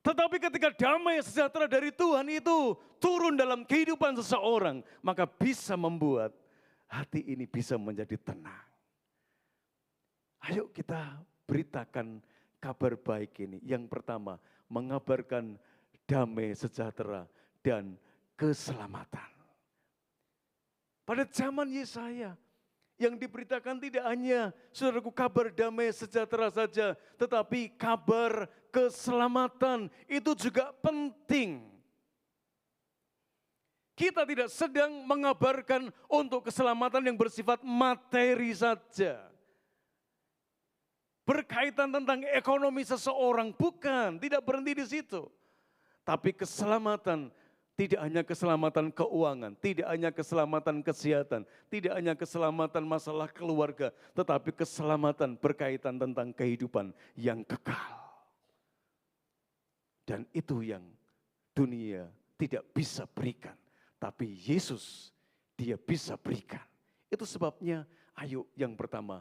Tetapi ketika damai sejahtera dari Tuhan itu turun dalam kehidupan seseorang, maka bisa membuat hati ini bisa menjadi tenang. Ayo kita beritakan kabar baik ini. Yang pertama, mengabarkan damai sejahtera dan keselamatan. Pada zaman Yesaya, yang diberitakan tidak hanya, saudaraku, kabar damai sejahtera saja, tetapi kabar keselamatan itu juga penting. Kita tidak sedang mengabarkan untuk keselamatan yang bersifat materi saja. Berkaitan tentang ekonomi seseorang, bukan, tidak berhenti di situ. Tapi keselamatan, tidak hanya keselamatan keuangan, tidak hanya keselamatan kesehatan, tidak hanya keselamatan masalah keluarga, tetapi keselamatan berkaitan tentang kehidupan yang kekal. Dan itu yang dunia tidak bisa berikan, tapi Yesus dia bisa berikan. Itu sebabnya ayo yang pertama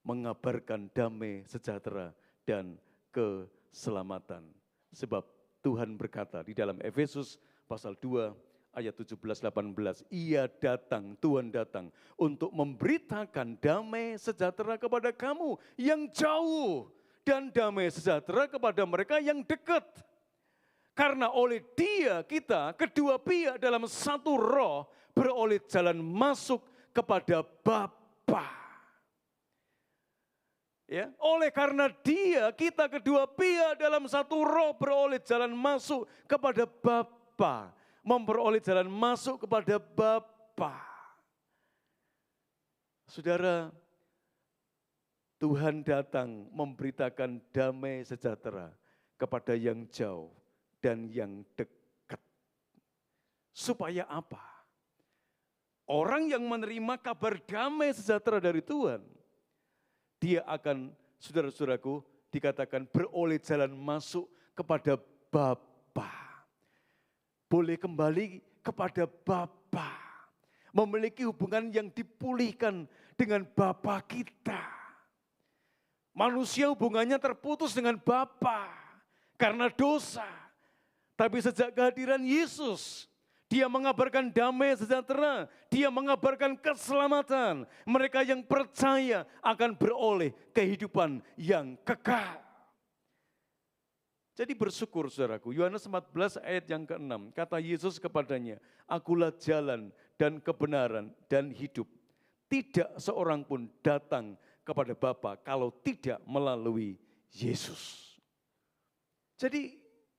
mengabarkan damai sejahtera dan keselamatan. Sebab Tuhan berkata di dalam Efesus pasal 2 ayat 17-18, ia datang, Tuhan datang untuk memberitakan damai sejahtera kepada kamu yang jauh dan damai sejahtera kepada mereka yang dekat. Karena oleh Dia kita kedua pihak dalam satu roh beroleh jalan masuk kepada Bapa. Ya, oleh karena Dia kita kedua pihak dalam satu roh beroleh jalan masuk kepada Bapa, memperoleh jalan masuk kepada Bapa. Saudara, Tuhan datang memberitakan damai sejahtera kepada yang jauh dan yang dekat. Supaya apa? Orang yang menerima kabar damai sejahtera dari Tuhan, dia akan, saudara-saudaraku, dikatakan beroleh jalan masuk kepada Bapa. Boleh kembali kepada Bapa. Memiliki hubungan yang dipulihkan dengan Bapa kita. Manusia hubungannya terputus dengan Bapa karena dosa. Tapi sejak kehadiran Yesus, Dia mengabarkan damai sejahtera, Dia mengabarkan keselamatan. Mereka yang percaya akan beroleh kehidupan yang kekal. Jadi bersyukur saudaraku, Yohanes 14 ayat yang ke-6, kata Yesus kepadanya, Akulah jalan dan kebenaran dan hidup. Tidak seorang pun datang kepada Bapa kalau tidak melalui Yesus. Jadi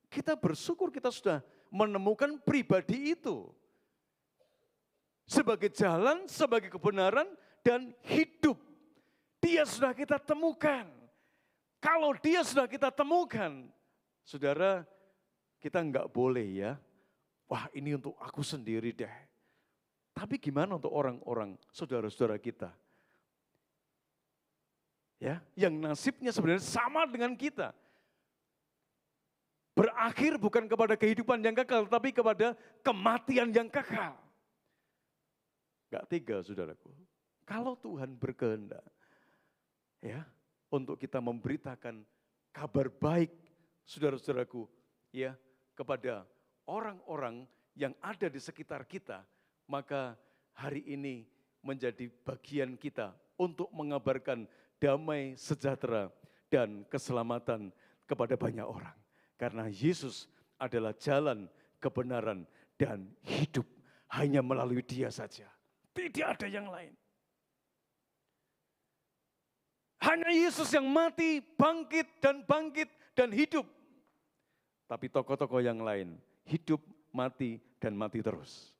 kita bersyukur kita sudah menemukan pribadi itu. Sebagai jalan, sebagai kebenaran dan hidup. Dia sudah kita temukan. Kalau dia sudah kita temukan, saudara, kita enggak boleh ya, wah ini untuk aku sendiri deh. Tapi gimana untuk orang-orang, saudara-saudara kita? Ya, yang nasibnya sebenarnya sama dengan kita. Berakhir bukan kepada kehidupan yang kekal, tapi kepada kematian yang kekal. Enggak tega saudaraku. Kalau Tuhan berkehendak, ya, untuk kita memberitakan kabar baik, saudara-saudaraku, ya, kepada orang-orang yang ada di sekitar kita, maka hari ini menjadi bagian kita untuk mengabarkan damai sejahtera dan keselamatan kepada banyak orang. Karena Yesus adalah jalan, kebenaran, dan hidup. Hanya melalui Dia saja. Tidak ada yang lain. Hanya Yesus yang mati, bangkit, dan hidup. Tapi tokoh-tokoh yang lain, hidup, mati, dan mati terus.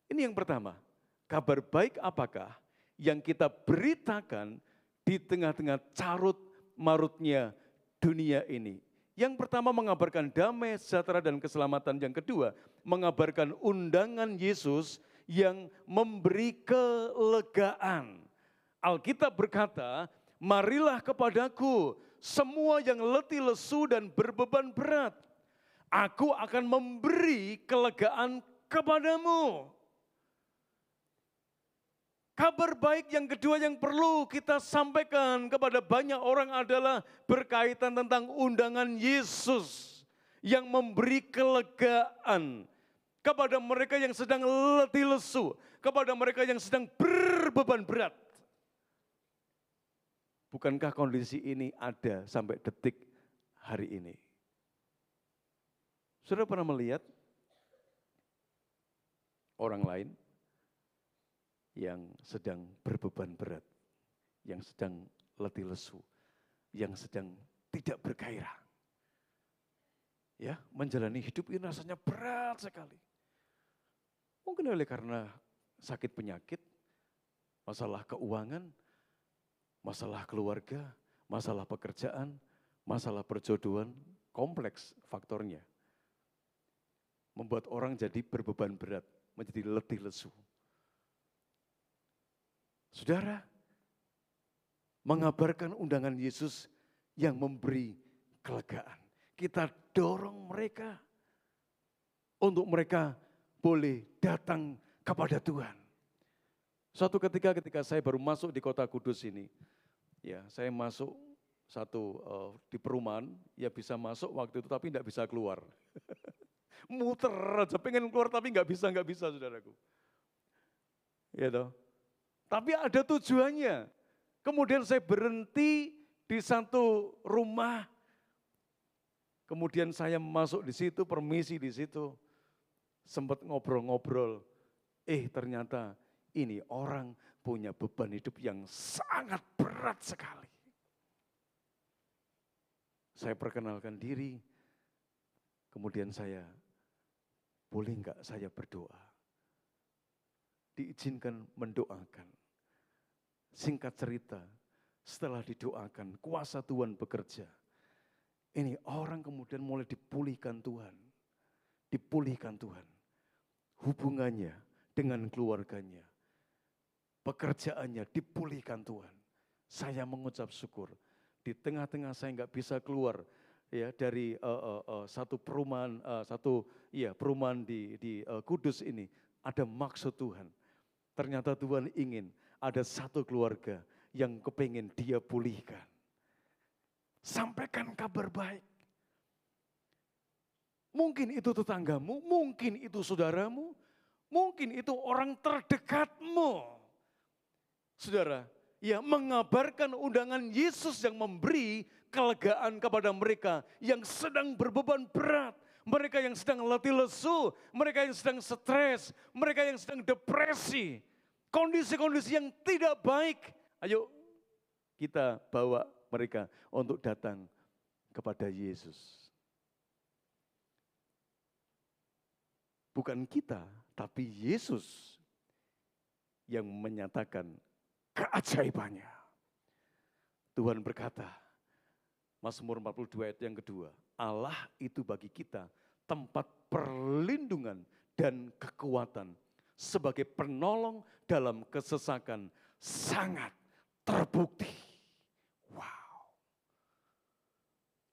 Ini yang pertama, kabar baik apakah yang kita beritakan di tengah-tengah carut marutnya dunia ini. Yang pertama mengabarkan damai, sejahtera, dan keselamatan. Yang kedua, mengabarkan undangan Yesus yang memberi kelegaan. Alkitab berkata, marilah kepadaku semua yang letih lesu dan berbeban berat. Aku akan memberi kelegaan kepadamu. Kabar baik yang kedua yang perlu kita sampaikan kepada banyak orang adalah berkaitan tentang undangan Yesus yang memberi kelegaan kepada mereka yang sedang letih lesu, kepada mereka yang sedang berbeban berat. Bukankah kondisi ini ada sampai detik hari ini? Saudara pernah melihat orang lain yang sedang berbeban berat, yang sedang letih lesu, yang sedang tidak bergairah. Ya, menjalani hidup ini rasanya berat sekali. Mungkin oleh karena sakit penyakit, masalah keuangan, masalah keluarga, masalah pekerjaan, masalah perjodohan, kompleks faktornya. Membuat orang jadi berbeban berat, menjadi letih lesu. Saudara, mengabarkan undangan Yesus yang memberi kelegaan. Kita dorong mereka untuk mereka boleh datang kepada Tuhan. Suatu ketika saya baru masuk di kota Kudus ini, ya saya masuk di perumahan, ya bisa masuk waktu itu tapi tidak bisa keluar. Muter aja, pengen keluar tapi nggak bisa saudaraku. Ya toh. Tapi ada tujuannya. Kemudian saya berhenti di satu rumah Kemudian saya masuk di situ, permisi di situ. Sempat ngobrol-ngobrol. Ternyata ini orang punya beban hidup yang sangat berat sekali. Saya perkenalkan diri. Kemudian saya, boleh enggak saya berdoa? Diizinkan mendoakan. Singkat cerita, setelah didoakan, kuasa Tuhan bekerja. Ini orang kemudian mulai dipulihkan Tuhan. Dipulihkan Tuhan. Hubungannya dengan keluarganya. Pekerjaannya dipulihkan Tuhan. Saya mengucap syukur. Di tengah-tengah saya enggak bisa keluar ya dari satu perumahan perumahan di Kudus ini. Ada maksud Tuhan. Ternyata Tuhan ingin ada satu keluarga yang kepingin dia pulihkan. Sampaikan kabar baik. Mungkin itu tetanggamu, mungkin itu saudaramu, mungkin itu orang terdekatmu. Saudara, ya mengabarkan undangan Yesus yang memberi kelegaan kepada mereka yang sedang berbeban berat. Mereka yang sedang letih lesu, mereka yang sedang stres, mereka yang sedang depresi. Kondisi-kondisi yang tidak baik. Ayo kita bawa mereka untuk datang kepada Yesus. Bukan kita, tapi Yesus yang menyatakan keajaibannya. Tuhan berkata, Mazmur 42 ayat yang kedua, Allah itu bagi kita tempat perlindungan dan kekuatan sebagai penolong dalam kesesakan sangat terbukti. Wow.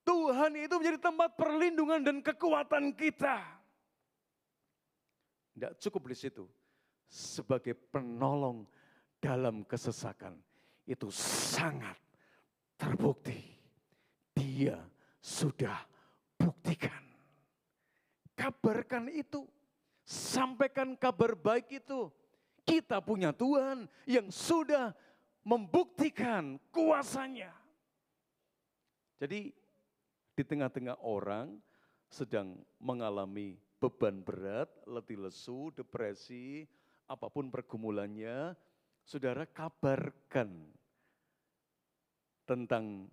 Tuhan itu menjadi tempat perlindungan dan kekuatan kita. Tidak cukup di situ. Sebagai penolong dalam kesesakan itu sangat terbukti. Dia sudah buktikan. Kabarkan itu. Sampaikan kabar baik itu. Kita punya Tuhan yang sudah membuktikan kuasanya. Jadi di tengah-tengah orang sedang mengalami beban berat, letih lesu, depresi, apapun pergumulannya, saudara kabarkan tentang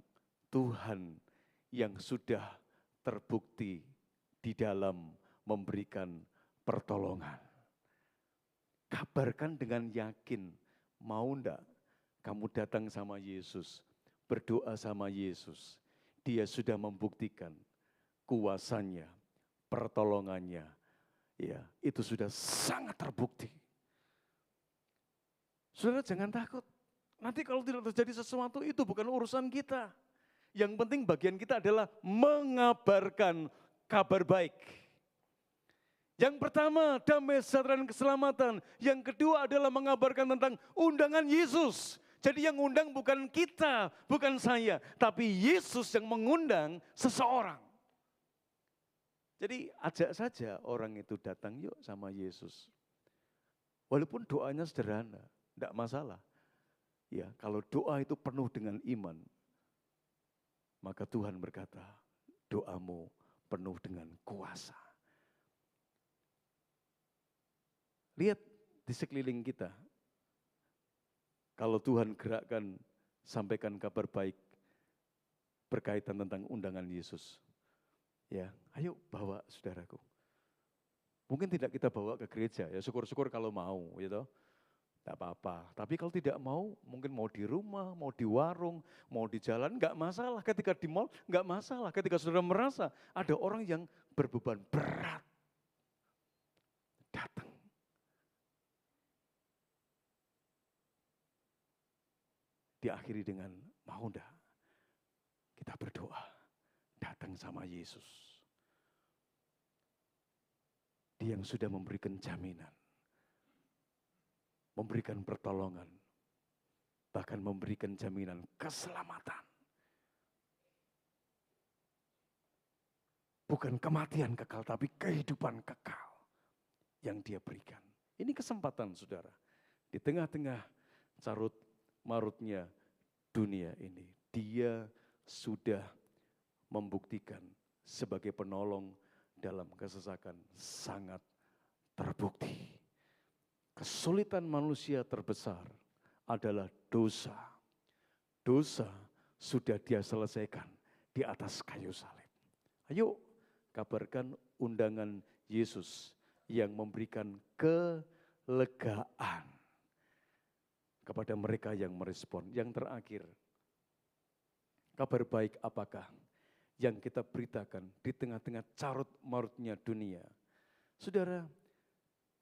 Tuhan yang sudah terbukti di dalam memberikan pertolongan. Kabarkan dengan yakin, mau enggak kamu datang sama Yesus, berdoa sama Yesus. Dia sudah membuktikan kuasanya, pertolongannya. Ya, itu sudah sangat terbukti. Saudara jangan takut. Nanti kalau tidak terjadi sesuatu itu bukan urusan kita. Yang penting bagian kita adalah mengabarkan kabar baik. Yang pertama, damai sejahtera dan keselamatan. Yang kedua adalah mengabarkan tentang undangan Yesus. Jadi yang undang bukan kita, bukan saya. Tapi Yesus yang mengundang seseorang. Jadi ajak saja orang itu datang yuk sama Yesus. Walaupun doanya sederhana, tidak masalah. Ya, kalau doa itu penuh dengan iman, maka Tuhan berkata, doamu penuh dengan kuasa. Lihat di sekeliling kita. Kalau Tuhan gerakkan, sampaikan kabar baik berkaitan tentang undangan Yesus. Ya, ayo bawa saudaraku. Mungkin tidak kita bawa ke gereja, ya syukur-syukur kalau mau, gitu. Tidak apa-apa. Tapi kalau tidak mau, mungkin mau di rumah, mau di warung, mau di jalan, enggak masalah. Ketika di mall, enggak masalah. Ketika saudara merasa ada orang yang berbeban berat, datang. Diakhiri dengan, mau enggak kita berdoa, datang sama Yesus. Dia yang sudah memberikan jaminan, memberikan pertolongan, bahkan memberikan jaminan keselamatan. Bukan kematian kekal, tapi kehidupan kekal yang dia berikan. Ini kesempatan saudara, di tengah-tengah carut marutnya dunia ini, dia sudah membuktikan sebagai penolong dalam kesesakan sangat terbukti. Kesulitan manusia terbesar adalah dosa. Dosa sudah dia selesaikan di atas kayu salib. Ayo kabarkan undangan Yesus yang memberikan kelegaan kepada mereka yang merespon. Yang terakhir, kabar baik apakah yang kita beritakan di tengah-tengah carut marutnya dunia? Saudara,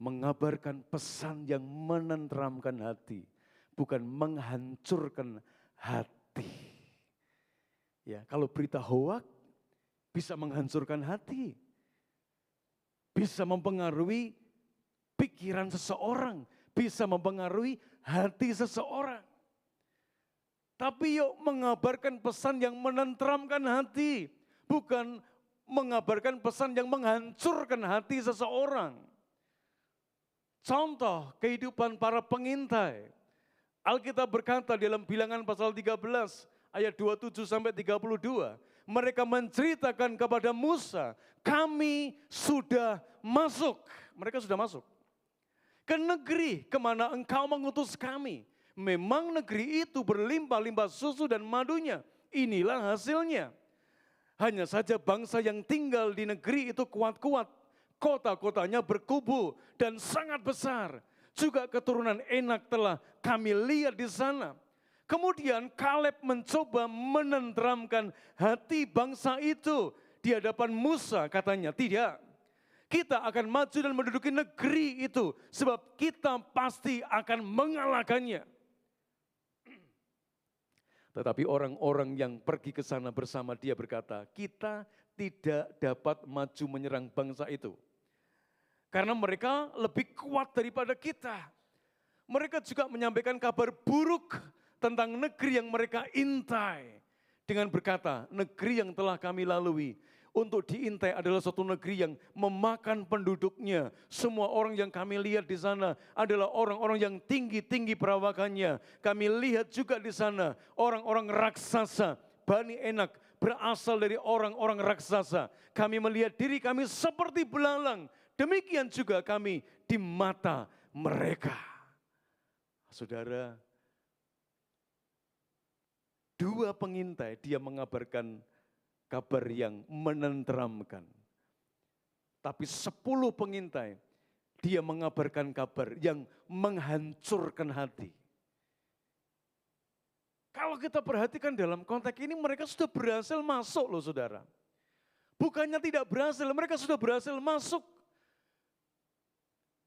mengabarkan pesan yang menenteramkan hati, bukan menghancurkan hati. Ya, kalau berita hoak bisa menghancurkan hati, bisa mempengaruhi pikiran seseorang, bisa mempengaruhi hati seseorang. Tapi yuk mengabarkan pesan yang menenteramkan hati, bukan mengabarkan pesan yang menghancurkan hati seseorang. Contoh kehidupan para pengintai. Alkitab berkata dalam Bilangan pasal 13 ayat 27 sampai 32, mereka menceritakan kepada Musa, kami sudah masuk. Mereka sudah masuk ke negeri kemana engkau mengutus kami. Memang negeri itu berlimpah-limpah susu dan madunya. Inilah hasilnya. Hanya saja bangsa yang tinggal di negeri itu kuat-kuat. Kota-kotanya berkubu dan sangat besar. Juga keturunan Enak telah kami lihat di sana. Kemudian Kaleb mencoba menenteramkan hati bangsa itu. Di hadapan Musa katanya, tidak. Kita akan maju dan menduduki negeri itu. Sebab kita pasti akan mengalahkannya. Tetapi orang-orang yang pergi ke sana bersama dia berkata, kita tidak dapat maju menyerang bangsa itu. Karena mereka lebih kuat daripada kita. Mereka juga menyampaikan kabar buruk tentang negeri yang mereka intai. Dengan berkata, negeri yang telah kami lalui untuk diintai adalah suatu negeri yang memakan penduduknya. Semua orang yang kami lihat di sana adalah orang-orang yang tinggi-tinggi perawakannya. Kami lihat juga di sana orang-orang raksasa, Bani Enak berasal dari orang-orang raksasa. Kami melihat diri kami seperti belalang. Demikian juga kami di mata mereka. Saudara, dua pengintai dia mengabarkan kabar yang menenteramkan. Tapi 10 pengintai, dia mengabarkan kabar yang menghancurkan hati. Kalau kita perhatikan dalam konteks ini, mereka sudah berhasil masuk loh saudara. Bukannya tidak berhasil, mereka sudah berhasil masuk.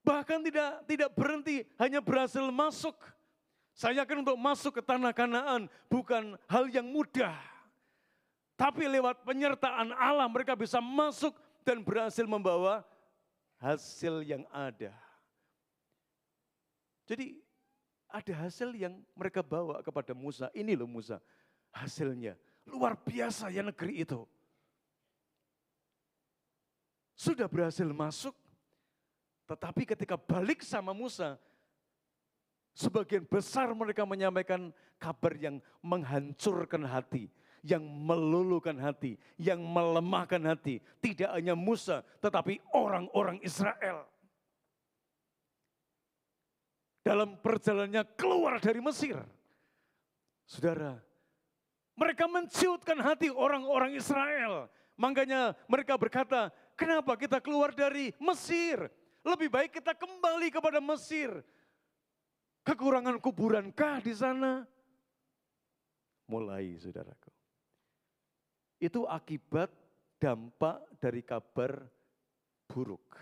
Bahkan tidak berhenti, hanya berhasil masuk. Saya yakin untuk masuk ke tanah Kanaan bukan hal yang mudah. Tapi lewat penyertaan Allah mereka bisa masuk dan berhasil membawa hasil yang ada. Jadi ada hasil yang mereka bawa kepada Musa. Ini loh Musa, hasilnya luar biasa ya negeri itu. Sudah berhasil masuk, tetapi ketika balik sama Musa, sebagian besar mereka menyampaikan kabar yang menghancurkan hati. Yang meluluhkan hati, yang melemahkan hati. Tidak hanya Musa, tetapi orang-orang Israel. Dalam perjalanannya keluar dari Mesir. Saudara, mereka menciutkan hati orang-orang Israel. Makanya mereka berkata, kenapa kita keluar dari Mesir? Lebih baik kita kembali kepada Mesir. Kekurangan kuburankah di sana? Mulai saudaraku. Itu akibat dampak dari kabar buruk,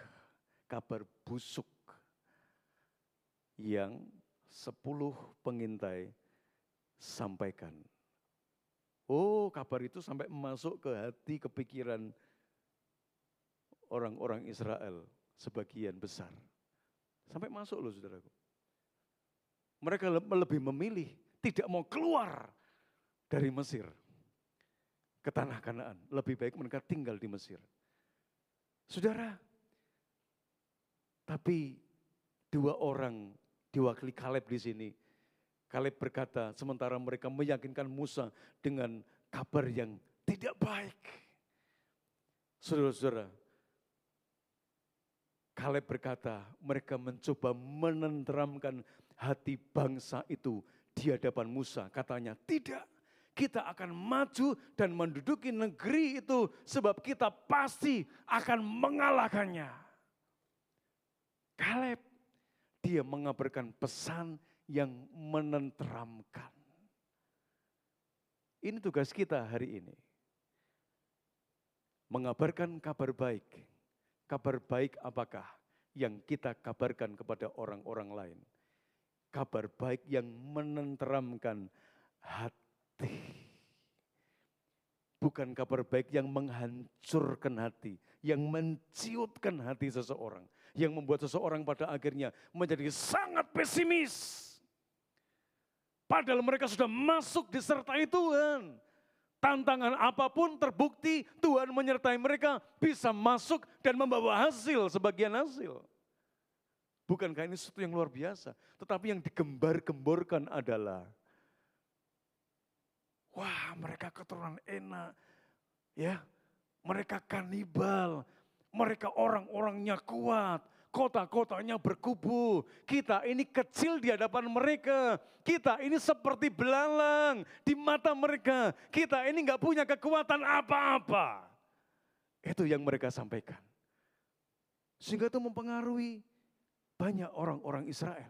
kabar busuk yang 10 pengintai sampaikan. Oh, kabar itu sampai masuk ke hati, ke pikiran orang-orang Israel sebagian besar. Sampai masuk loh saudaraku. Mereka lebih memilih tidak mau keluar dari Mesir ke tanah Kanaan. Lebih baik mereka tinggal di Mesir. Saudara, tapi 2 orang diwakili Kaleb di sini. Kaleb berkata, sementara mereka meyakinkan Musa dengan kabar yang tidak baik. Saudara-saudara, Kaleb berkata, mereka mencoba menenteramkan hati bangsa itu di hadapan Musa. Katanya, tidak, kita akan maju dan menduduki negeri itu sebab kita pasti akan mengalahkannya. Kaleb, dia mengabarkan pesan yang menenteramkan. Ini tugas kita hari ini. Mengabarkan kabar baik. Kabar baik apakah yang kita kabarkan kepada orang-orang lain? Kabar baik yang menenteramkan hati. Bukan kabar baik yang menghancurkan hati, yang menciutkan hati seseorang, yang membuat seseorang pada akhirnya menjadi sangat pesimis. Padahal mereka sudah masuk disertai Tuhan. Tantangan apapun terbukti Tuhan menyertai mereka, bisa masuk dan membawa hasil, sebagian hasil. Bukankah ini sesuatu yang luar biasa? Tetapi yang digembar-gemborkan adalah, wah mereka keturunan enak, ya, mereka kanibal, mereka orang-orangnya kuat, kota-kotanya berkubu. Kita ini kecil di hadapan mereka. Kita ini seperti belalang di mata mereka. Kita ini enggak punya kekuatan apa-apa. Itu yang mereka sampaikan. Sehingga itu mempengaruhi banyak orang-orang Israel.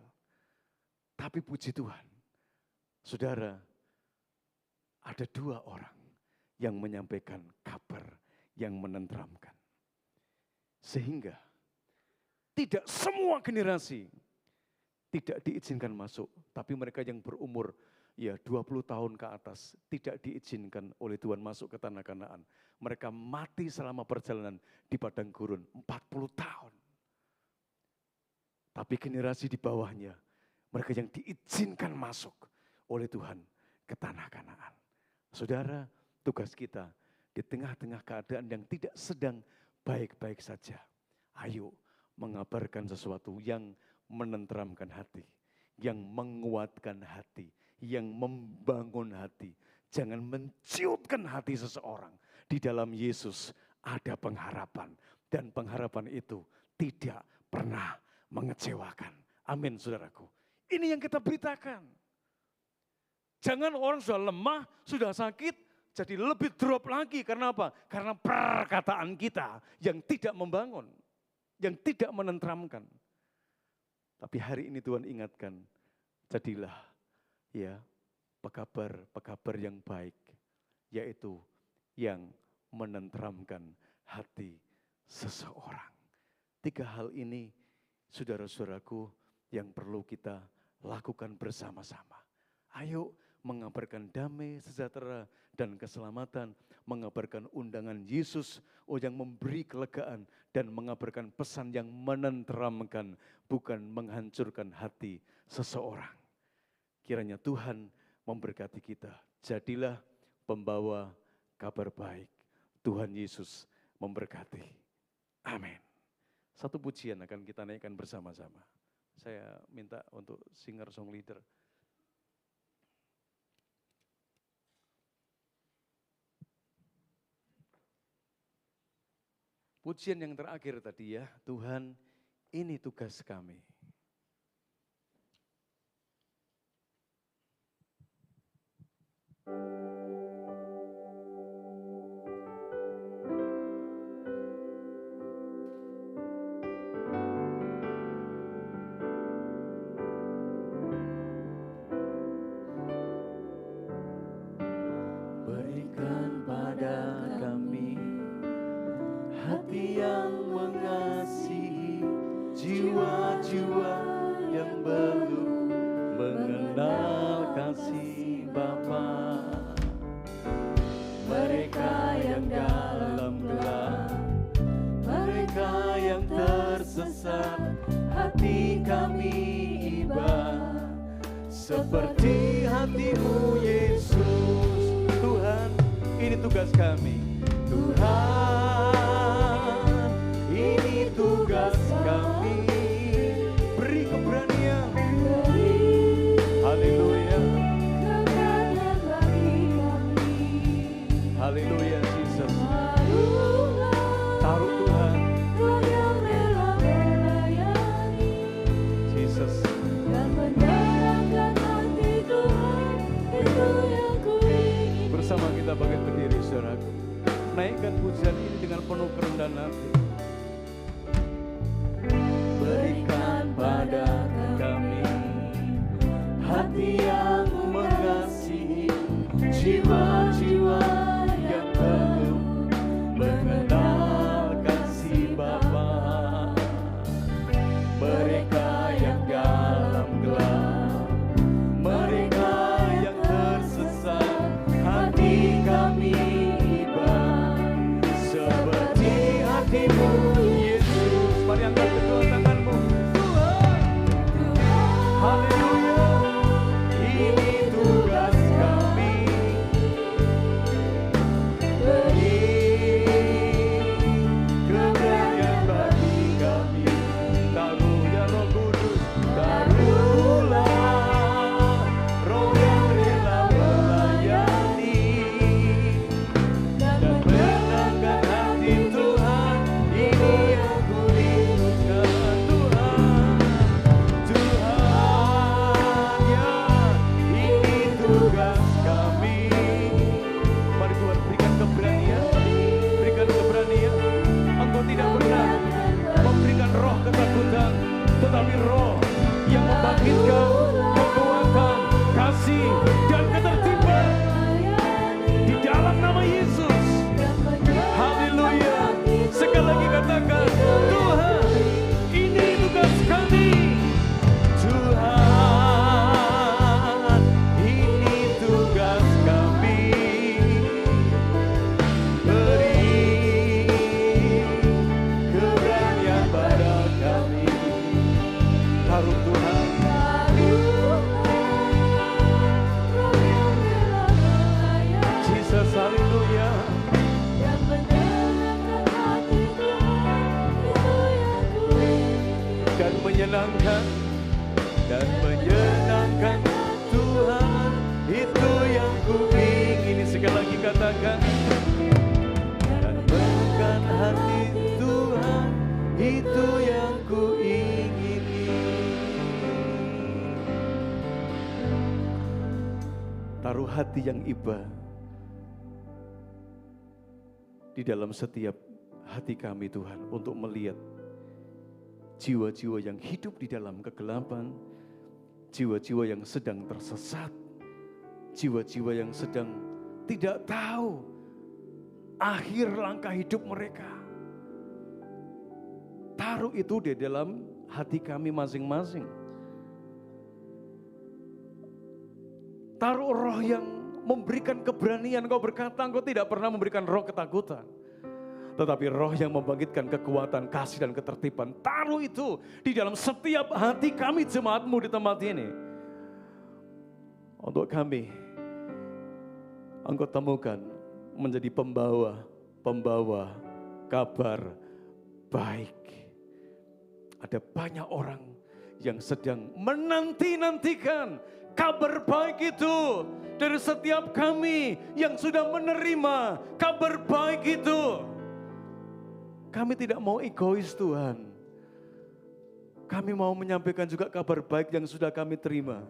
Tapi puji Tuhan, saudara, ada 2 orang yang menyampaikan kabar yang menenteramkan. Sehingga tidak semua generasi tidak diizinkan masuk, tapi mereka yang berumur ya 20 tahun ke atas tidak diizinkan oleh Tuhan masuk ke tanah Kanaan. Mereka mati selama perjalanan di padang gurun 40 tahun. Tapi generasi di bawahnya, mereka yang diizinkan masuk oleh Tuhan ke tanah Kanaan. Saudara, tugas kita di tengah-tengah keadaan yang tidak sedang baik-baik saja. Ayo mengabarkan sesuatu yang menenteramkan hati, yang menguatkan hati, yang membangun hati. Jangan menciutkan hati seseorang. Di dalam Yesus ada pengharapan. Dan pengharapan itu tidak pernah mengecewakan. Amin, saudaraku. Ini yang kita beritakan. Jangan orang sudah lemah, sudah sakit, jadi lebih drop lagi. Karena apa? Karena perkataan kita yang tidak membangun, yang tidak menenteramkan. Tapi hari ini Tuhan ingatkan, jadilah ya pekabar yang baik, yaitu yang menenteramkan hati seseorang. 3 hal ini, saudara-saudaraku, yang perlu kita lakukan bersama-sama. Ayo mengabarkan damai, sejahtera, dan keselamatan, mengabarkan undangan Yesus yang memberi kelegaan, dan mengabarkan pesan yang menenteramkan, bukan menghancurkan hati seseorang. Kiranya Tuhan memberkati kita. Jadilah pembawa kabar baik. Tuhan Yesus memberkati. Amin. Satu pujian akan kita naikkan bersama-sama. Saya minta untuk singer song leader. Pujian yang terakhir tadi ya, Tuhan ini tugas kami. Berikan pada kami hati yang mengasihi, jiwa-jiwa yang belum mengenal kasih Bapa. Mereka yang dalam gelap, mereka yang tersesat, hati kami iba seperti hati-Mu Yesus. Tuhan, ini tugas kami. Tuhan, ini tugas kami. Beri keberanian. Haleluya. Kekayaan bagi kami. Haleluya, Jesus. Marulah menyenangkan hati Tuhan, itu yang ku ingin. Bersama kita bangkit berdiri, saudaraku. Naikkan pujian ini dengan penuh kerendahan hati. Berikan pada kami hati yang mengasihi, jiwa-jiwa yang penuh mengenal kasih Bapa. Mereka yang dalam gelap, mereka yang tersesat, hati kami iba seperti hatimu, Yesus. Mari angkat kedua tanganmu. Haleluya. Ini tugas kami, beri keberanian bagi kami. Taruhnya Roh Kudus, taruhlah Roh yang rela melayani dan menyenangkan hati Tuhan. Ini yang ku rindukan, Tuhan. Tuhan, ya, ini tugas kami. Mari Tuhan berikan keberanian, berikan keberanian. Engkau tidak pernah memberikan roh ketakutan, tetapi roh yang membangkitkan kekuatan, kasih, dan ketertiban di dalam nama Yesus. Haleluya. Sekali lagi katakan, Tuhan, ini tugas kami. Tuhan, ini tugas kami. Beri keberanian pada kami. Taruh Tuhan, Jesus, haleluya. Yang menyenangkan hati Tuhan, itu yang ku ingin. Dan menyenangkan Tuhan, itu yang ku ingini. Sekali lagi katakan, dan menyenangkan hati Tuhan, itu yang ku ingini. Taruh hati yang iba di dalam setiap hati kami, Tuhan, untuk melihat jiwa-jiwa yang hidup di dalam kegelapan, jiwa-jiwa yang sedang tersesat, jiwa-jiwa yang sedang tidak tahu akhir langkah hidup mereka. Taruh itu di dalam hati kami masing-masing. Taruh roh yang memberikan keberanian. Kau berkata engkau tidak pernah memberikan roh ketakutan, tetapi roh yang membangkitkan kekuatan, kasih, dan ketertiban. Taruh itu di dalam setiap hati kami, jemaatmu di tempat ini. Untuk kami, engkau temukan menjadi pembawa kabar baik. Ada banyak orang yang sedang menanti-nantikan kabar baik itu dari setiap kami yang sudah menerima kabar baik itu. Kami tidak mau egois, Tuhan. Kami mau menyampaikan juga kabar baik yang sudah kami terima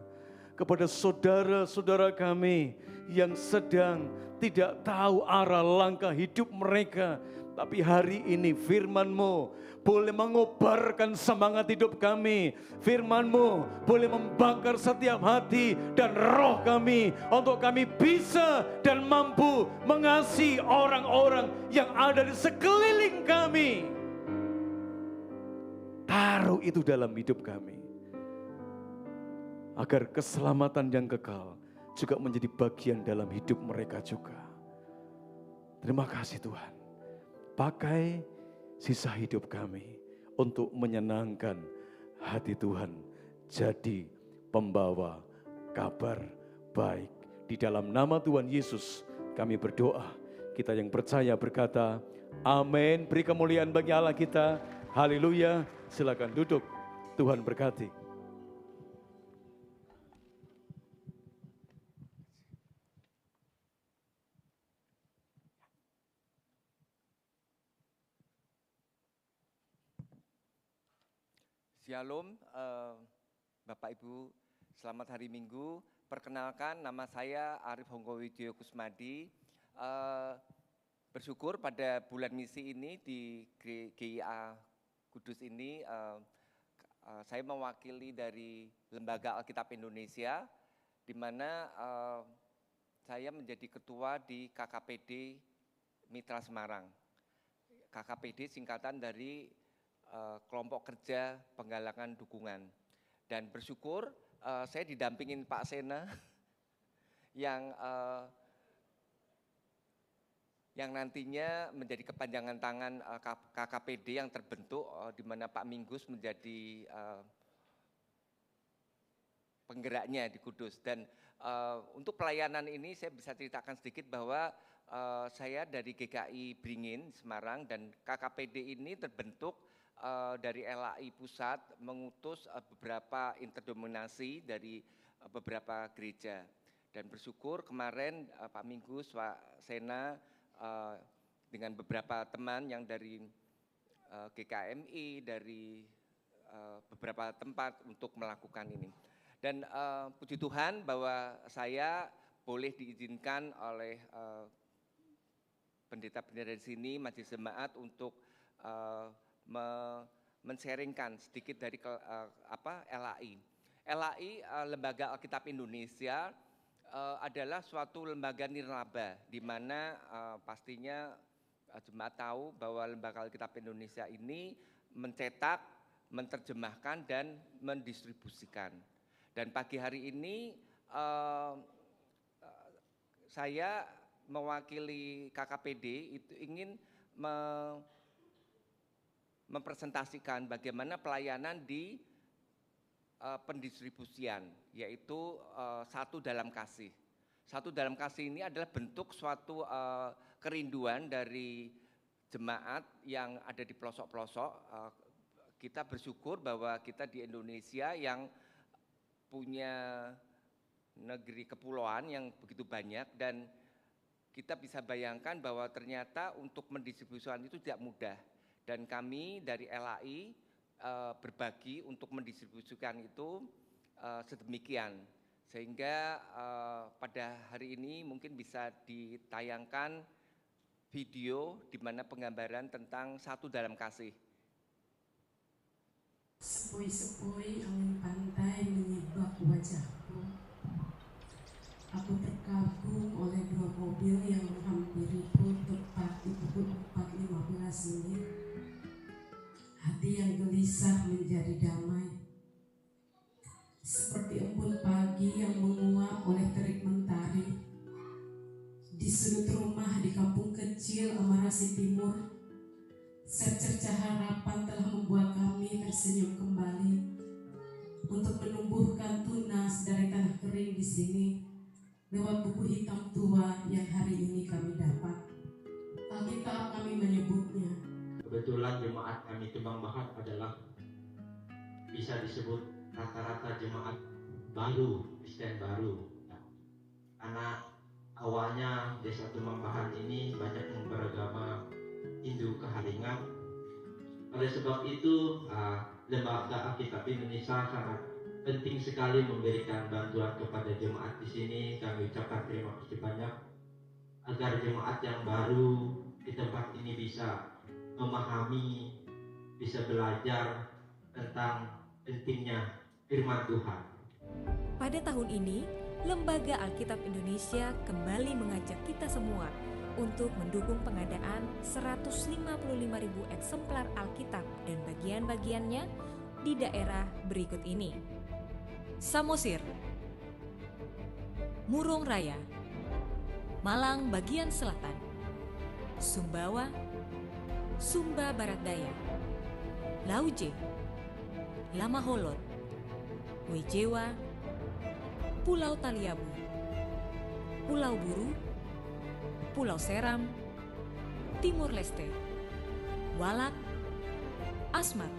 kepada saudara-saudara kami yang sedang tidak tahu arah langkah hidup mereka. Tapi hari ini firman-Mu boleh mengobarkan semangat hidup kami. Firman-Mu boleh membakar setiap hati dan roh kami untuk kami bisa dan mampu mengasihi orang-orang yang ada di sekeliling kami. Taruh itu dalam hidup kami, agar keselamatan yang kekal juga menjadi bagian dalam hidup mereka juga. Terima kasih Tuhan. Pakai sisa hidup kami untuk menyenangkan hati Tuhan. Jadi pembawa kabar baik. Di dalam nama Tuhan Yesus kami berdoa. Kita yang percaya berkata, amin. Beri kemuliaan bagi Allah kita. Haleluya. Silakan duduk. Tuhan berkati. Shalom, Bapak Ibu, selamat hari Minggu. Perkenalkan, nama saya Arif Hongkowidyo Kusmadi. Bersyukur pada bulan misi ini di GIA Kudus ini, saya mewakili dari Lembaga Alkitab Indonesia, di mana saya menjadi ketua di KKPD Mitra Semarang. KKPD singkatan dari Kelompok Kerja Penggalangan Dukungan. Dan bersyukur saya didampingin Pak Sena yang nantinya menjadi kepanjangan tangan KKPD yang terbentuk, di mana Pak Minggus menjadi penggeraknya di Kudus. Dan untuk pelayanan ini saya bisa ceritakan sedikit bahwa saya dari GKI Beringin Semarang, dan KKPD ini terbentuk dari LAI Pusat mengutus beberapa interdenominasi dari beberapa gereja. Dan bersyukur kemarin Pak Minggus, Pak Sena dengan beberapa teman yang dari GKMI, dari beberapa tempat untuk melakukan ini. Dan puji Tuhan bahwa saya boleh diizinkan oleh pendeta-pendeta di sini, majelis jemaat, untuk men-sharingkan sedikit dari LAI. LAI, Lembaga Alkitab Indonesia, adalah suatu lembaga nirlaba, di mana pastinya jemaat tahu bahwa Lembaga Alkitab Indonesia ini mencetak, menerjemahkan, dan mendistribusikan. Dan pagi hari ini saya mewakili KKPD itu ingin mempresentasikan bagaimana pelayanan di pendistribusian, yaitu Satu Dalam Kasih. Satu Dalam Kasih ini adalah bentuk suatu kerinduan dari jemaat yang ada di pelosok-pelosok. Kita bersyukur bahwa kita di Indonesia yang punya negeri kepulauan yang begitu banyak, dan kita bisa bayangkan bahwa ternyata untuk mendistribusikan itu tidak mudah. Dan kami dari LAI berbagi untuk mendistribusikan itu sedemikian, sehingga pada hari ini mungkin bisa ditayangkan video di mana penggambaran tentang Satu Dalam Kasih. Sepoi-sepoi angin pantai menyibak wajahku. Aku terkagum oleh dua mobil yang menghampiriku tepat di pukul 4.15 menit. Hati yang gelisah menjadi damai, seperti embun pagi yang menguap oleh terik mentari. Di sudut rumah di kampung kecil Amarasi Timur, secercah harapan telah membuat kami tersenyum kembali untuk menumbuhkan tunas dari tanah kering di sini lewat buku hitam tua yang hari ini kami dapat. Alkitab kami menyebutnya. Kebetulan jemaat kami Kembang Bahat adalah bisa disebut rata-rata jemaat baru, Kristen baru. Karena awalnya Desa Kembang Bahat ini banyak yang beragama Hindu keharingan. Oleh sebab itu, Lembaga Alkitab Indonesia sangat penting sekali memberikan bantuan kepada jemaat di sini. Kami ucapkan terima kasih banyak agar jemaat yang baru di tempat ini bisa memahami, bisa belajar tentang pentingnya firman Tuhan. Pada tahun ini, Lembaga Alkitab Indonesia kembali mengajak kita semua untuk mendukung pengadaan 155.000 eksemplar Alkitab dan bagian-bagiannya di daerah berikut ini: Samosir, Murung Raya, Malang bagian selatan, Sumbawa, Sumba Barat Daya, Lauje, Lamaholot, Wejewa, Pulau Taliabu, Pulau Buru, Pulau Seram, Timur Leste, Walak, Asmat,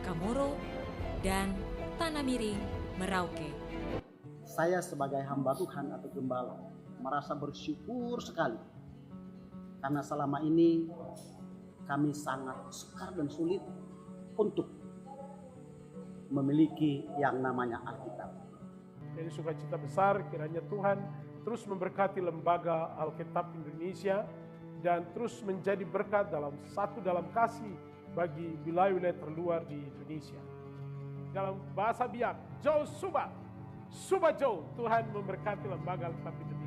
Kamoro, dan Tanah Miring, Merauke. Saya sebagai hamba Tuhan atau gembala merasa bersyukur sekali karena selama ini kami sangat sukar dan sulit untuk memiliki yang namanya Alkitab. Jadi sukacita besar kiranya Tuhan terus memberkati Lembaga Alkitab Indonesia dan terus menjadi berkat dalam kasih bagi wilayah-wilayah terluar di Indonesia. Dalam bahasa Biak, Joe Suba, Suba Joe, Tuhan memberkati Lembaga Alkitab Indonesia.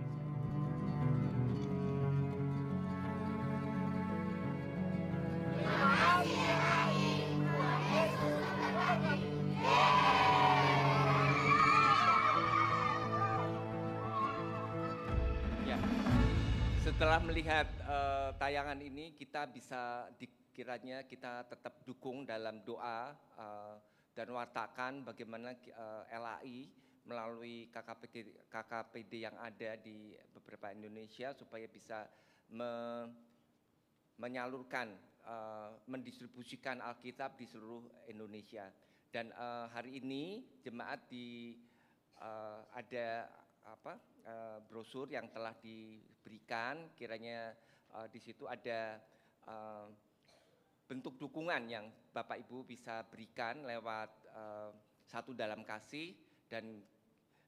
Setelah melihat tayangan ini, kita bisa dikiranya kita tetap dukung dalam doa dan wartakan bagaimana LAI melalui KKPD yang ada di beberapa Indonesia supaya bisa menyalurkan, mendistribusikan Alkitab di seluruh Indonesia. Dan hari ini jemaat ada brosur yang telah diberikan, kiranya di situ ada bentuk dukungan yang Bapak Ibu bisa berikan lewat Satu Dalam Kasih, dan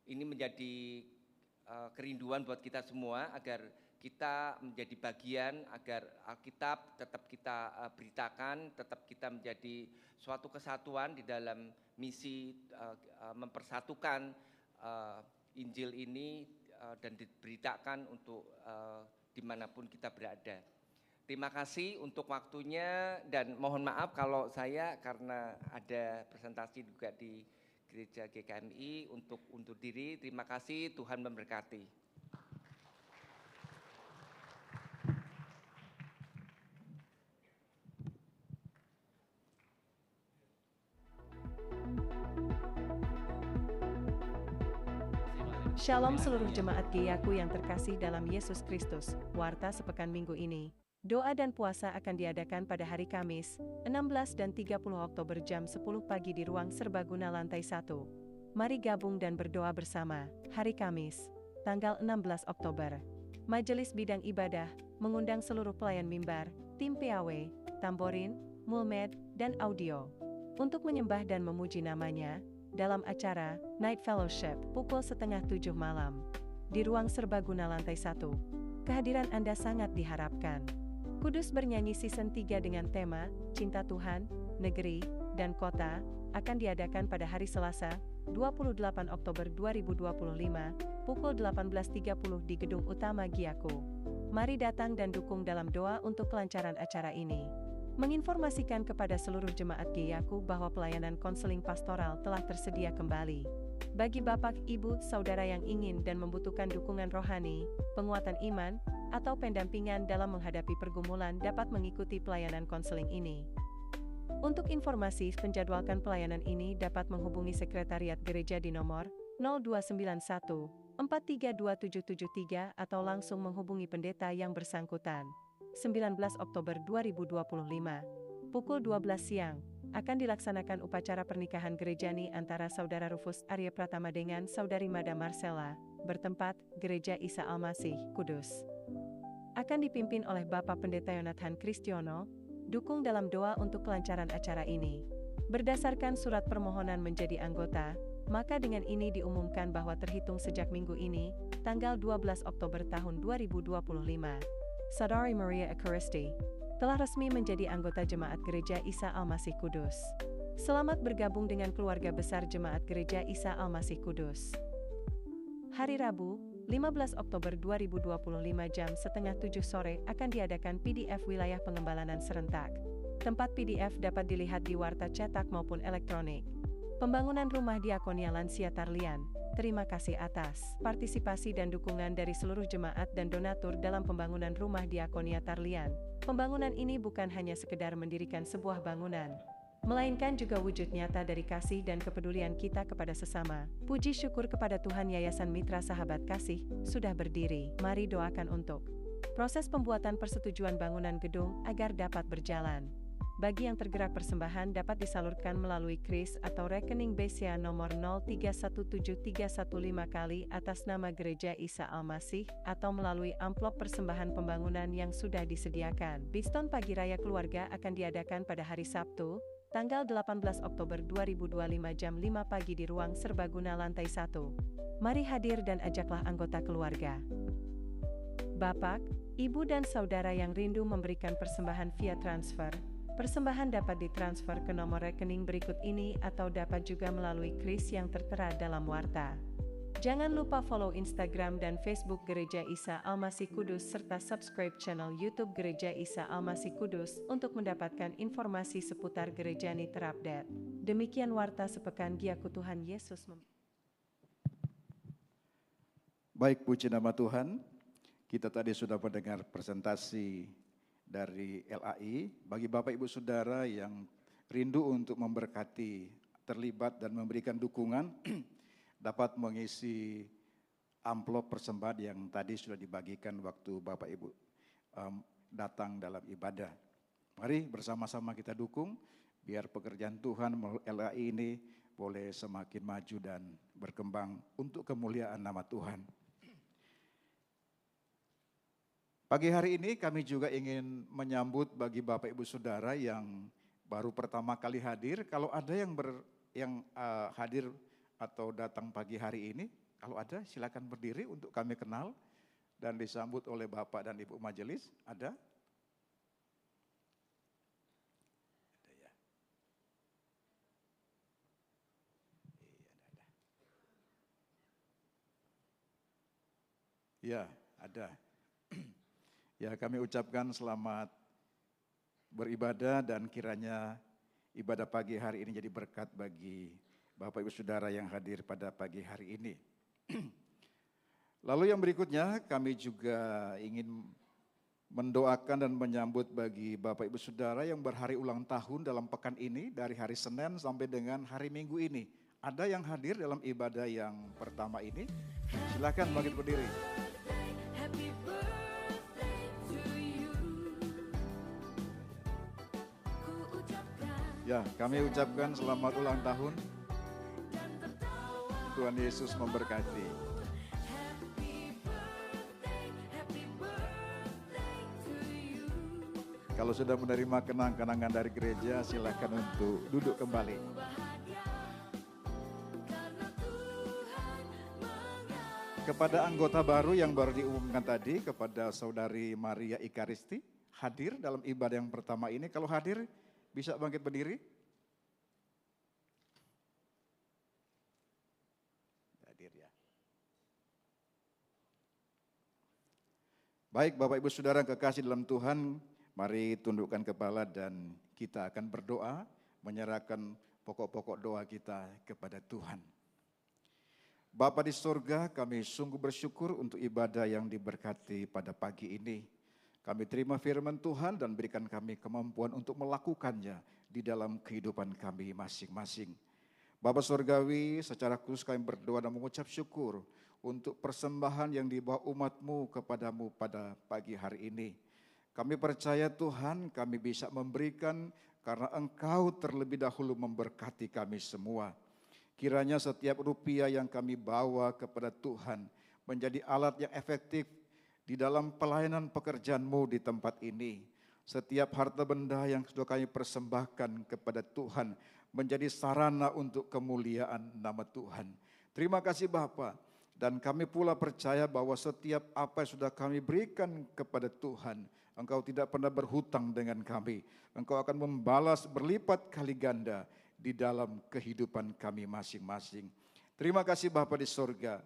ini menjadi kerinduan buat kita semua agar kita menjadi bagian, agar Alkitab tetap kita beritakan, tetap kita menjadi suatu kesatuan di dalam misi mempersatukan Injil ini dan diberitakan untuk dimanapun kita berada. Terima kasih untuk waktunya dan mohon maaf kalau saya karena ada presentasi juga di Gereja GKMI untuk undur diri. Terima kasih, Tuhan memberkati. Shalom seluruh jemaat GYAKU yang terkasih dalam Yesus Kristus. Warta sepekan minggu ini. Doa dan puasa akan diadakan pada hari Kamis, 16 dan 30 Oktober jam 10 pagi di ruang serbaguna lantai 1. Mari gabung dan berdoa bersama. Hari Kamis, tanggal 16 Oktober. Majelis bidang ibadah mengundang seluruh pelayan mimbar, tim PAW, tamborin, mulmed, dan audio untuk menyembah dan memuji namanya dalam acara Night Fellowship pukul 6:30 malam di ruang serbaguna lantai 1. Kehadiran Anda sangat diharapkan. Kudus bernyanyi season 3 dengan tema Cinta Tuhan, Negeri, dan Kota akan diadakan pada hari Selasa, 28 Oktober 2025, pukul 18.30 di Gedung Utama GYAKU. Mari datang dan dukung dalam doa untuk kelancaran acara ini. Menginformasikan kepada seluruh jemaat GYAKU bahwa pelayanan konseling pastoral telah tersedia kembali. Bagi Bapak, Ibu, Saudara yang ingin dan membutuhkan dukungan rohani, penguatan iman, atau pendampingan dalam menghadapi pergumulan dapat mengikuti pelayanan konseling ini. Untuk informasi penjadwalkan pelayanan ini dapat menghubungi Sekretariat Gereja di nomor 0291 432773 atau langsung menghubungi pendeta yang bersangkutan. 19 Oktober 2025, pukul 12 siang, akan dilaksanakan upacara pernikahan gerejani antara Saudara Rufus Arya Pratama dengan Saudari Mada Marcella, bertempat Gereja Isa Almasih, Kudus. Akan dipimpin oleh Bapak Pendeta Yonathan Kristiono, dukung dalam doa untuk kelancaran acara ini. Berdasarkan surat permohonan menjadi anggota, maka dengan ini diumumkan bahwa terhitung sejak minggu ini, tanggal 12 Oktober tahun 2025, Saudari Maria Ekaristi telah resmi menjadi anggota Jemaat Gereja Isa Almasih Kudus. Selamat bergabung dengan keluarga besar Jemaat Gereja Isa Almasih Kudus. Hari Rabu, 15 Oktober 2025 jam 6:30 sore akan diadakan PDF Wilayah Pengembalanan Serentak. Tempat PDF dapat dilihat di warta cetak maupun elektronik. Pembangunan Rumah Diakonia Lansia Tarlian. Terima kasih atas partisipasi dan dukungan dari seluruh jemaat dan donatur dalam pembangunan Rumah Diakonia Tarlian. Pembangunan ini bukan hanya sekedar mendirikan sebuah bangunan, melainkan juga wujud nyata dari kasih dan kepedulian kita kepada sesama. Puji syukur kepada Tuhan, Yayasan Mitra Sahabat Kasih sudah berdiri. Mari doakan untuk proses pembuatan persetujuan bangunan gedung agar dapat berjalan. Bagi yang tergerak, persembahan dapat disalurkan melalui KRIS atau rekening BCA nomor 0317315 kali atas nama Gereja Isa Almasih atau melalui amplop persembahan pembangunan yang sudah disediakan. Biston Pagi Raya Keluarga akan diadakan pada hari Sabtu, tanggal 18 Oktober 2025 jam 5 pagi di ruang serbaguna lantai 1. Mari hadir dan ajaklah anggota keluarga. Bapak, Ibu dan Saudara yang rindu memberikan persembahan via transfer. Persembahan dapat ditransfer ke nomor rekening berikut ini atau dapat juga melalui kris yang tertera dalam warta. Jangan lupa follow Instagram dan Facebook Gereja Isa Almasih Kudus serta subscribe channel YouTube Gereja Isa Almasih Kudus untuk mendapatkan informasi seputar gereja ini terupdate. Demikian warta sepekan Giaku Tuhan Yesus. Baik, puji nama Tuhan. Kita tadi sudah mendengar presentasi dari LAI. Bagi Bapak Ibu Saudara yang rindu untuk memberkati, terlibat dan memberikan dukungan, dapat mengisi amplop persembahan yang tadi sudah dibagikan waktu Bapak Ibu datang dalam ibadah. Mari bersama-sama kita dukung biar pekerjaan Tuhan melalui LAI ini boleh semakin maju dan berkembang untuk kemuliaan nama Tuhan. Pagi hari ini kami juga ingin menyambut bagi Bapak Ibu Saudara yang baru pertama kali hadir. Kalau ada yang hadir atau datang pagi hari ini, kalau ada silakan berdiri untuk kami kenal dan disambut oleh Bapak dan Ibu Majelis. Ada? Ada ya. Ya, ada. Ya, kami ucapkan selamat beribadah dan kiranya ibadah pagi hari ini jadi berkat bagi Bapak Ibu Saudara yang hadir pada pagi hari ini. Lalu yang berikutnya kami juga ingin mendoakan dan menyambut bagi Bapak Ibu Saudara yang berhari ulang tahun dalam pekan ini dari hari Senin sampai dengan hari Minggu ini. Ada yang hadir dalam ibadah yang pertama ini? Silakan bangkit berdiri. Ya, kami ucapkan selamat ulang tahun. Tuhan Yesus memberkati. Kalau sudah menerima kenang-kenangan dari gereja, silakan untuk duduk kembali. Kepada anggota baru yang baru diumumkan tadi, kepada Saudari Maria Ikaristi, hadir dalam ibadah yang pertama ini. Kalau hadir, bisa bangkit berdiri. Baik Bapak Ibu Saudara yang kekasih dalam Tuhan, mari tundukkan kepala dan kita akan berdoa, menyerahkan pokok-pokok doa kita kepada Tuhan. Bapa di surga, kami sungguh bersyukur untuk ibadah yang diberkati pada pagi ini. Kami terima firman Tuhan dan berikan kami kemampuan untuk melakukannya di dalam kehidupan kami masing-masing. Bapa Surgawi, secara khusus kami berdoa dan mengucap syukur untuk persembahan yang dibawa umat-Mu kepadamu pada pagi hari ini. Kami percaya Tuhan kami bisa memberikan karena Engkau terlebih dahulu memberkati kami semua. Kiranya setiap rupiah yang kami bawa kepada Tuhan menjadi alat yang efektif di dalam pelayanan pekerjaan-Mu di tempat ini. Setiap harta benda yang sudah kami persembahkan kepada Tuhan menjadi sarana untuk kemuliaan nama Tuhan. Terima kasih Bapa. Dan kami pula percaya bahwa setiap apa yang sudah kami berikan kepada Tuhan, Engkau tidak pernah berhutang dengan kami. Engkau akan membalas berlipat kali ganda di dalam kehidupan kami masing-masing. Terima kasih Bapa di surga.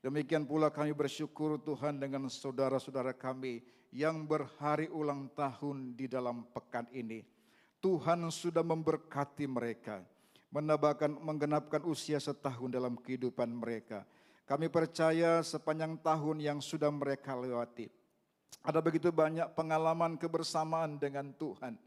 Demikian pula kami bersyukur Tuhan dengan saudara-saudara kami yang berhari ulang tahun di dalam pekan ini. Tuhan sudah memberkati mereka, menggenapkan usia setahun dalam kehidupan mereka. Kami percaya sepanjang tahun yang sudah mereka lewati, ada begitu banyak pengalaman kebersamaan dengan Tuhan.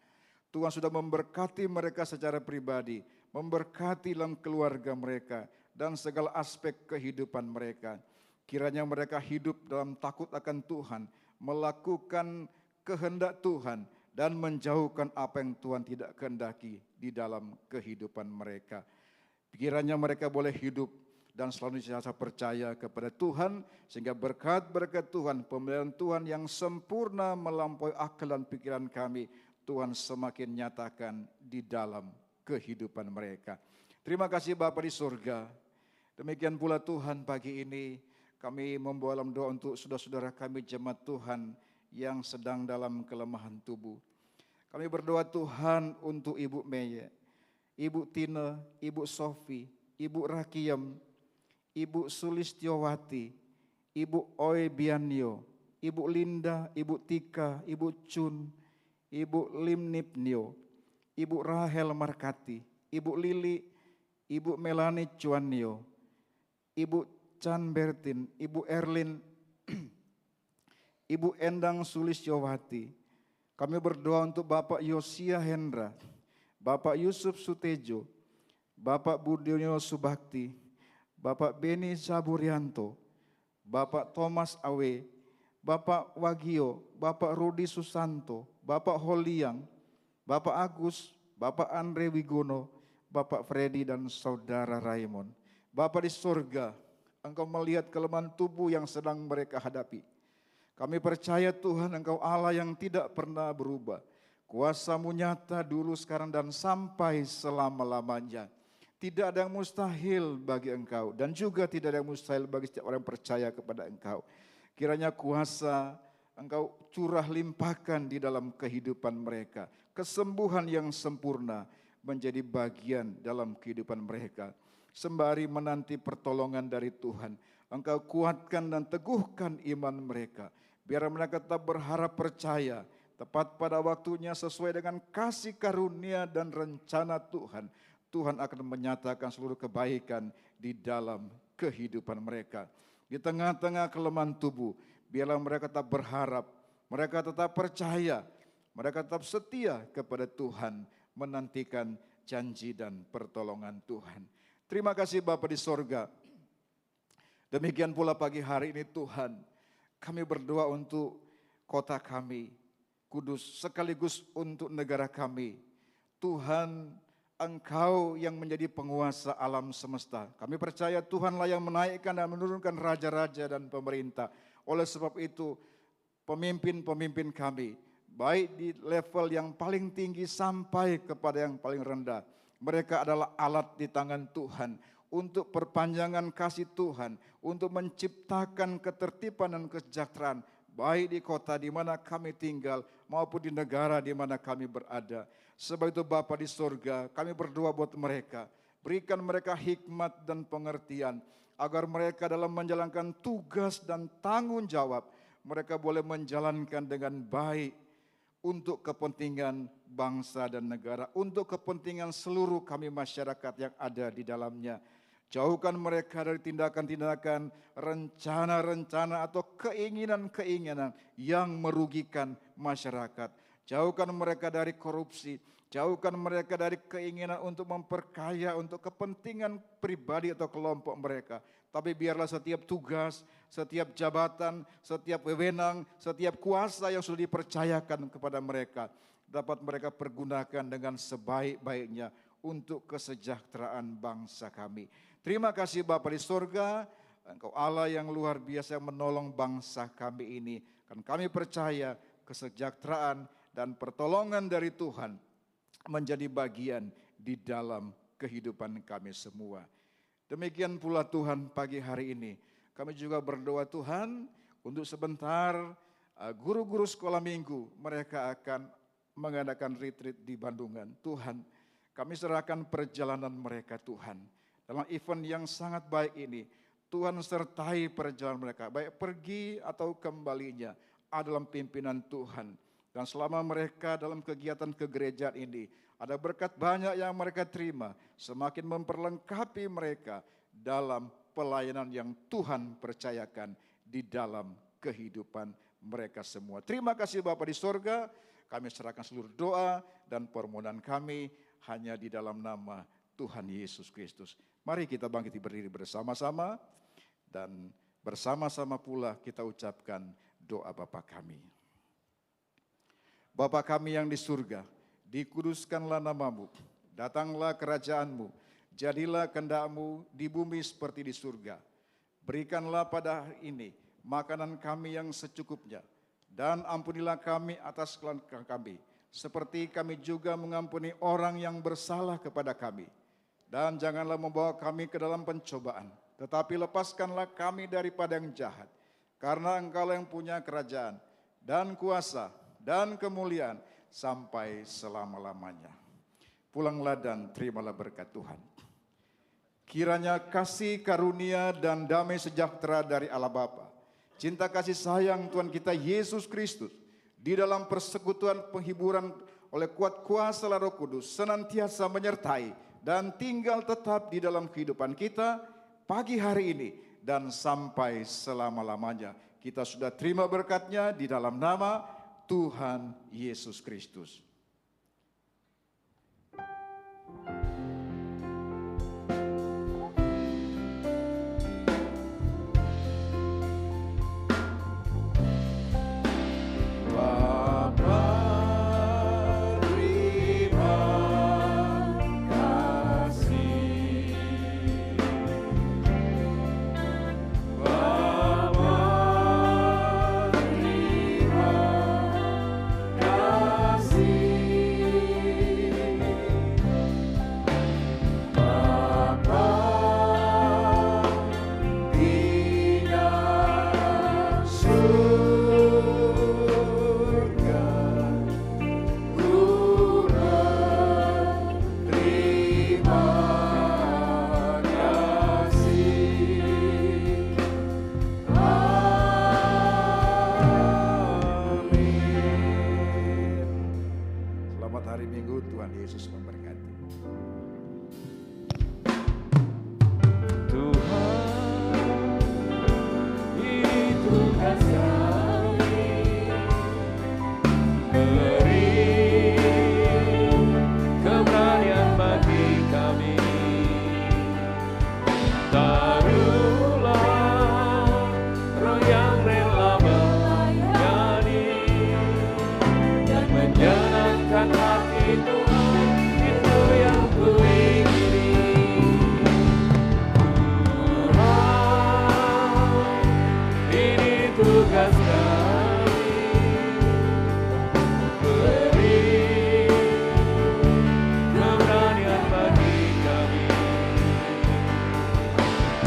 Tuhan sudah memberkati mereka secara pribadi, memberkati dalam keluarga mereka, dan segala aspek kehidupan mereka. Kiranya mereka hidup dalam takut akan Tuhan, melakukan kehendak Tuhan, dan menjauhkan apa yang Tuhan tidak kehendaki di dalam kehidupan mereka. Kiranya mereka boleh hidup dan selalu senantiasa percaya kepada Tuhan, sehingga berkat-berkat Tuhan, pemeliharaan Tuhan yang sempurna melampaui akal dan pikiran kami, Tuhan semakin nyatakan di dalam kehidupan mereka. Terima kasih Bapa di surga. Demikian pula Tuhan, pagi ini kami membawa dalam doa untuk saudara-saudara kami jemaat Tuhan yang sedang dalam kelemahan tubuh. Kami berdoa Tuhan untuk Ibu Meye, Ibu Tina, Ibu Sofi, Ibu Rakiem, Ibu Sulistiowati, Ibu Oi Bianio, Ibu Linda, Ibu Tika, Ibu Chun, Ibu Limnipnio, Ibu Rahel Markati, Ibu Lili, Ibu Melani Cuanio, Ibu Chan Bertin, Ibu Erlin, Ibu Endang Sulistiowati. Kami berdoa untuk Bapak Yosia Hendra, Bapak Yusuf Sutejo, Bapak Budiono Subakti, Bapak Beni Saburianto, Bapak Thomas Awe, Bapak Wagio, Bapak Rudi Susanto, Bapak Holiang, Bapak Agus, Bapak Andre Wigono, Bapak Freddy dan Saudara Raymond. Bapak di surga, Engkau melihat kelemahan tubuh yang sedang mereka hadapi. Kami percaya Tuhan Engkau Allah yang tidak pernah berubah. Kuasa-Mu nyata dulu, sekarang, dan sampai selama-lamanya. Tidak ada yang mustahil bagi Engkau, dan juga tidak ada yang mustahil bagi setiap orang yang percaya kepada Engkau. Kiranya kuasa Engkau curah limpahkan di dalam kehidupan mereka. Kesembuhan yang sempurna menjadi bagian dalam kehidupan mereka. Sembari menanti pertolongan dari Tuhan, Engkau kuatkan dan teguhkan iman mereka. Biar mereka tetap berharap percaya, tepat pada waktunya sesuai dengan kasih karunia dan rencana Tuhan. Tuhan akan menyatakan seluruh kebaikan di dalam kehidupan mereka. Di tengah-tengah kelemahan tubuh, biarlah mereka tetap berharap, mereka tetap percaya, mereka tetap setia kepada Tuhan, menantikan janji dan pertolongan Tuhan. Terima kasih Bapa di sorga. Demikian pula pagi hari ini Tuhan, kami berdoa untuk kota kami, Kudus, sekaligus untuk negara kami. Tuhan, Engkau yang menjadi penguasa alam semesta. Kami percaya Tuhanlah yang menaikkan dan menurunkan raja-raja dan pemerintah. Oleh sebab itu, pemimpin-pemimpin kami, baik di level yang paling tinggi sampai kepada yang paling rendah, mereka adalah alat di tangan Tuhan untuk perpanjangan kasih Tuhan, untuk menciptakan ketertiban dan kesejahteraan, baik di kota di mana kami tinggal maupun di negara di mana kami berada. Sebab itu Bapa di surga, kami berdoa buat mereka, berikan mereka hikmat dan pengertian, agar mereka dalam menjalankan tugas dan tanggung jawab, mereka boleh menjalankan dengan baik, untuk kepentingan bangsa dan negara, untuk kepentingan seluruh kami masyarakat yang ada di dalamnya. Jauhkan mereka dari tindakan-tindakan, rencana-rencana atau keinginan-keinginan yang merugikan masyarakat. Jauhkan mereka dari korupsi, jauhkan mereka dari keinginan untuk memperkaya untuk kepentingan pribadi atau kelompok mereka. Tapi biarlah setiap tugas, setiap jabatan, setiap wewenang, setiap kuasa yang sudah dipercayakan kepada mereka, dapat mereka pergunakan dengan sebaik-baiknya untuk kesejahteraan bangsa kami. Terima kasih Bapa di surga, Engkau Allah yang luar biasa yang menolong bangsa kami ini. Kan kami percaya kesejahteraan dan pertolongan dari Tuhan menjadi bagian di dalam kehidupan kami semua. Demikian pula Tuhan pagi hari ini kami juga berdoa Tuhan untuk sebentar guru-guru sekolah minggu mereka akan mengadakan retreat di Bandungan. Tuhan, kami serahkan perjalanan mereka Tuhan. Dalam event yang sangat baik ini, Tuhan sertai perjalanan mereka, baik pergi atau kembalinya, ada dalam pimpinan Tuhan. Dan selama mereka dalam kegiatan kegerejaan ini, ada berkat banyak yang mereka terima, semakin memperlengkapi mereka dalam pelayanan yang Tuhan percayakan di dalam kehidupan mereka semua. Terima kasih Bapa di sorga, kami serahkan seluruh doa dan permohonan kami hanya di dalam nama Tuhan Yesus Kristus. Mari kita bangkit berdiri bersama-sama dan bersama-sama pula kita ucapkan doa Bapa kami. Bapa kami yang di surga, dikuduskanlah namamu, datanglah kerajaanmu, jadilah kehendak-Mu di bumi seperti di surga. Berikanlah pada hari ini makanan kami yang secukupnya, dan ampunilah kami atas kesalahan kami, seperti kami juga mengampuni orang yang bersalah kepada kami. Dan janganlah membawa kami ke dalam pencobaan, tetapi lepaskanlah kami daripada yang jahat. Karena Engkau yang punya kerajaan dan kuasa dan kemuliaan sampai selama-lamanya. Pulanglah dan terimalah berkat Tuhan. Kiranya kasih karunia dan damai sejahtera dari Allah Bapa, cinta kasih sayang Tuhan kita Yesus Kristus, di dalam persekutuan penghiburan oleh kuat kuasa Roh Kudus senantiasa menyertai dan tinggal tetap di dalam kehidupan kita pagi hari ini dan sampai selama-lamanya. Kita sudah terima berkat-Nya di dalam nama Tuhan Yesus Kristus.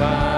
God.